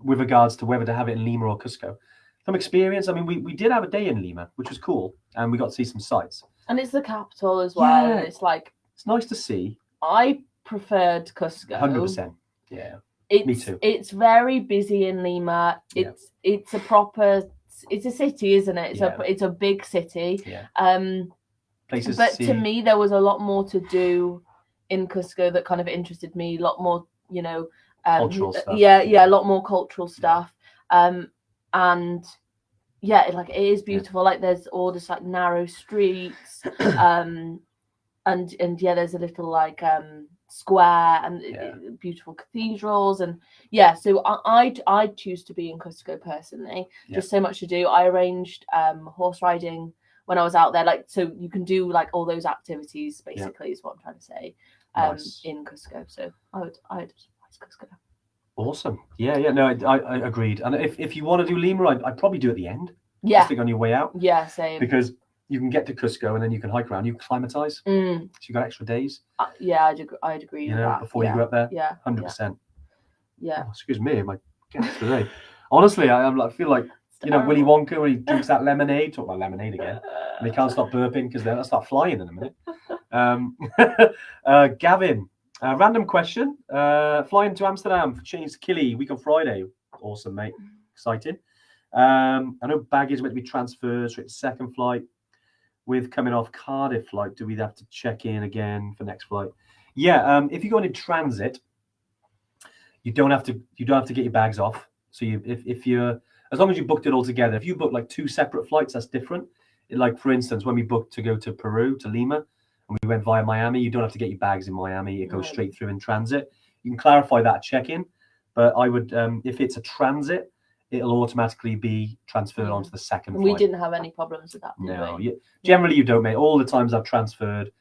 with regards to whether to have it in Lima or Cusco. From experience, I mean, we did have a day in Lima, which was cool, and we got to see some sights. And it's the capital as well. Yeah. And it's like, it's nice to see. I preferred Cusco. 100%. Yeah. Me too. It's very busy in Lima. It's a proper. It's a city, isn't it? It's a big city. Yeah. Places but to see. To me, there was a lot more to do in Cusco that kind of interested me. A lot more, cultural stuff. Yeah, a lot more cultural stuff. And it is beautiful. Like there's all this like narrow streets, and there's a little like square and beautiful cathedrals, and so I'd choose to be in Cusco personally. Just so much to do. I arranged horse riding when I was out there, like so you can do like all those activities basically is what I'm trying to say in Cusco. So I'd advise Cusco. Awesome. Yeah. No, I agreed. And if you want to do Lima, I'd probably do it at the end. Yeah. Just think on your way out. Yeah, same. Because you can get to Cusco and then you can hike around. You acclimatize. So you got extra days. I'd agree with that. Before you go up there. Yeah. 100%. Yeah. Oh, excuse me, my guess today. Honestly, I feel like Willy Wonka when he drinks that lemonade. Talk about lemonade again. And he can't stop burping because then I'll start flying in a minute. Gavin. Random question. Flying to Amsterdam for change to Kili week on Friday. Awesome, mate. Exciting. I know baggage meant to be transferred straight to second flight. With coming off Cardiff flight, do we have to check in again for next flight? Yeah. If you're going in transit, you don't have to get your bags off. So if you're as long as you booked it all together. If you book like two separate flights, that's different. Like for instance, when we booked to go to Peru to Lima. And we went via Miami. You don't have to get your bags in Miami. It goes straight through in transit. You can clarify that at check-in, but I would, if it's a transit, it'll automatically be transferred onto the second flight. We didn't have any problems with that. No, generally you don't, mate. All the times I've transferred,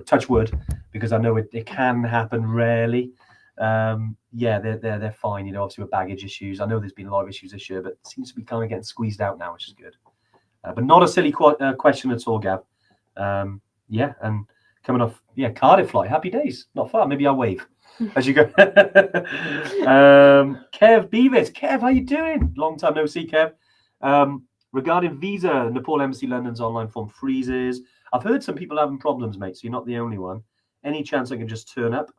touch wood, because I know it can happen rarely. They're fine. Obviously with baggage issues. I know there's been a lot of issues this year, but it seems to be kind of getting squeezed out now, which is good. But not a silly question at all, Gav. And coming off, Cardiff flight. Happy days. Not far. Maybe I'll wave as you go. Kev Beavis. Kev, how you doing? Long time no see, Kev. Regarding visa, Nepal Embassy London's online form freezes. I've heard some people having problems, mate, so you're not the only one. Any chance I can just turn up,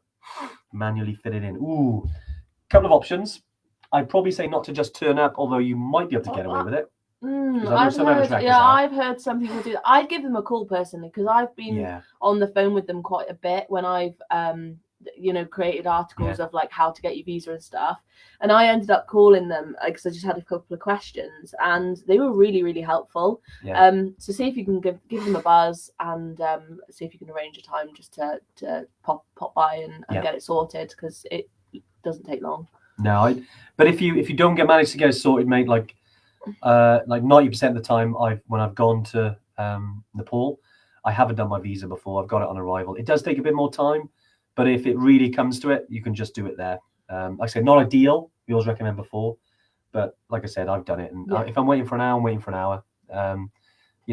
manually fit it in? Couple of options. I'd probably say not to just turn up, although you might be able to get away with it. I've heard some people do that. I'd give them a call personally because I've been on the phone with them quite a bit when I've created articles of like how to get your visa and stuff, and I ended up calling them because I just had a couple of questions and they were really, really helpful. So see if you can give them a buzz and see if you can arrange a time just to pop by and get it sorted, because it doesn't take long. No, but if you don't manage to get it sorted, mate, like 90% of the time when I've gone to Nepal, I haven't done my visa before. I've got it on arrival. It does take a bit more time, but if it really comes to it, you can just do it there. Like I said, not ideal. We always recommend before, but like I said, I've done it. And if I'm waiting for an hour, I'm waiting for an hour.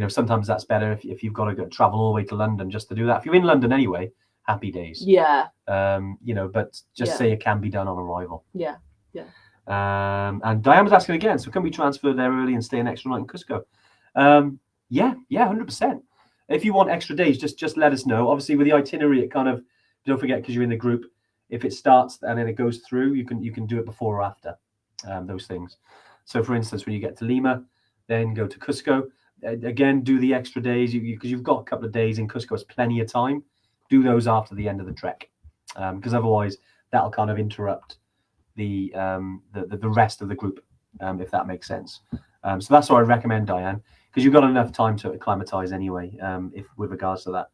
Sometimes that's better if you've got to travel all the way to London just to do that. If you're in London anyway, happy days. Yeah. But just say it can be done on arrival. Yeah. And Diana's asking again, so can we transfer there early and stay an extra night in Cusco? 100%. If you want extra days, just let us know. Obviously, with the itinerary, it kind of, don't forget, because you're in the group, if it starts and then it goes through, you can do it before or after those things. So, for instance, when you get to Lima, then go to Cusco. Again, do the extra days because you've got a couple of days in Cusco. It's plenty of time. Do those after the end of the trek, because otherwise that'll kind of interrupt the rest of the group, if that makes sense. So that's what I recommend, Diane, because you've got enough time to acclimatize anyway, if with regards to that.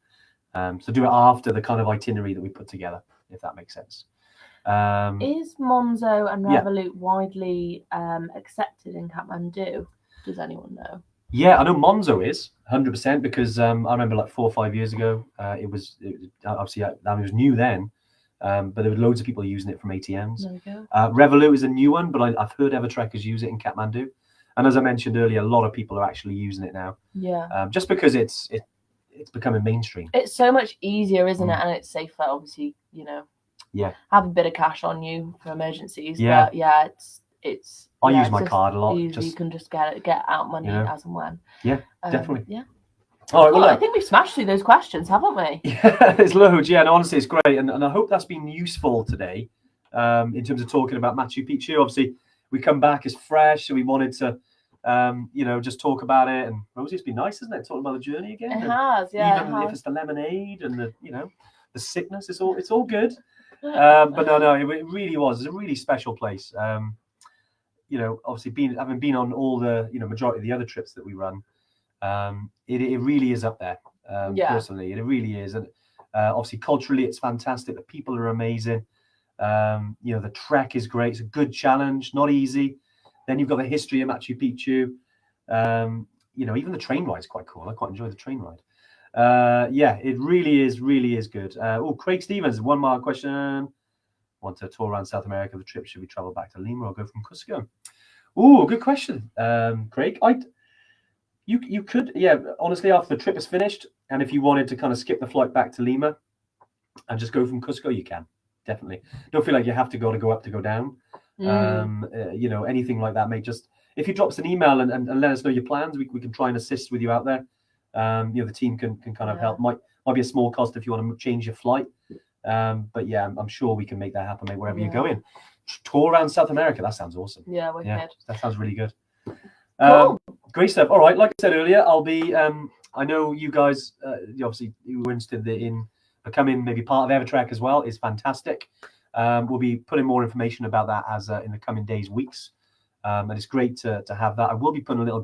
So do it after the kind of itinerary that we put together, if that makes sense. Is Monzo and Revolut widely accepted in Kathmandu? Does anyone know? Yeah, I know Monzo is 100% because I remember like 4 or 5 years ago, it was obviously it was new then, but there were loads of people using it from ATMs. There we go. Revolut is a new one, but I've heard Evertrekkers use it in Kathmandu, and as I mentioned earlier, a lot of people are actually using it now. Yeah. Just because it's becoming mainstream. It's so much easier, isn't it? And it's safer, obviously. Have a bit of cash on you for emergencies. Yeah. But yeah, it's. I use my card a lot. Easy. You can just get out money as and when. Yeah, definitely. Yeah. All right. Well, I think we've smashed through those questions, haven't we? Yeah, there's loads. Yeah, and honestly, it's great, and I hope that's been useful today, in terms of talking about Machu Picchu. Obviously, we come back as fresh, so we wanted to, just talk about it. And Rosie, it's been nice, isn't it? Talking about the journey again. It has, yeah. Even if it's the lemonade and the sickness, it's all good. But no, it really was. It's a really special place. Obviously having been on all the majority of the other trips that we run, it really is up there. Personally, it really is, and obviously culturally it's fantastic. The people are amazing. The trek is great. It's a good challenge, not easy. Then you've got the history of Machu Picchu. Even the train ride is quite cool. I quite enjoy the train ride. It really is good. Craig Stevens, 1 more question. Want to tour around South America? The trip, should we travel back to Lima or go from Cusco? Good question, Craig. You could, honestly, after the trip is finished, and if you wanted to kind of skip the flight back to Lima and just go from Cusco, you can, definitely. Don't feel like you have to go up to go down. Anything like that, mate. Just if you drop us an email and let us know your plans, we can try and assist with you out there. The team can kind of help. Might be a small cost if you want to change your flight. But yeah, I'm sure we can make that happen, mate, wherever you're going. Tour around South America, that sounds awesome. Yeah, wicked. That sounds really good. Cool. Great stuff. All right, like I said earlier, I'll be I know you guys obviously you were interested in becoming maybe part of Evertrek as well. Is fantastic. We'll be putting more information about that as in the coming days, weeks. And it's great to have that. I will be putting a little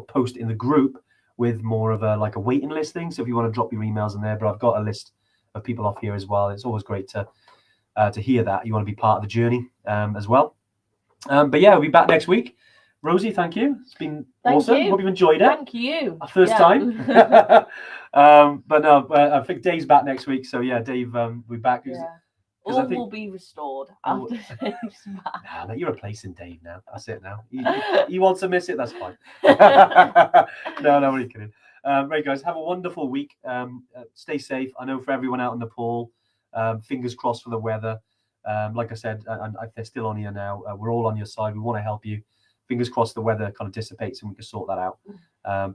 post in the group with more of a waiting list thing. So if you want to drop your emails in there, but I've got a list of people off here as well. It's always great to hear that you want to be part of the journey as well. But yeah, we'll be back next week. Rosie, thank you. It's been awesome. Hope you've enjoyed it. Thank you. Our first time. But no, I think Dave's back next week. So yeah, Dave will be back. Yeah. All will be restored after Dave's back. Nah, you're replacing Dave now. That's it now. He wants to miss it. That's fine. No, I'm really kidding. Right, guys, have a wonderful week. Stay safe. I know for everyone out in Nepal, fingers crossed for the weather. Like I said, and they're still on here now. We're all on your side. We want to help you. Fingers crossed the weather kind of dissipates and we can sort that out.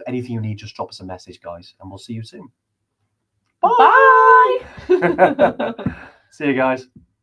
Anything you need, just drop us a message, guys, and we'll see you soon. Bye. See you guys.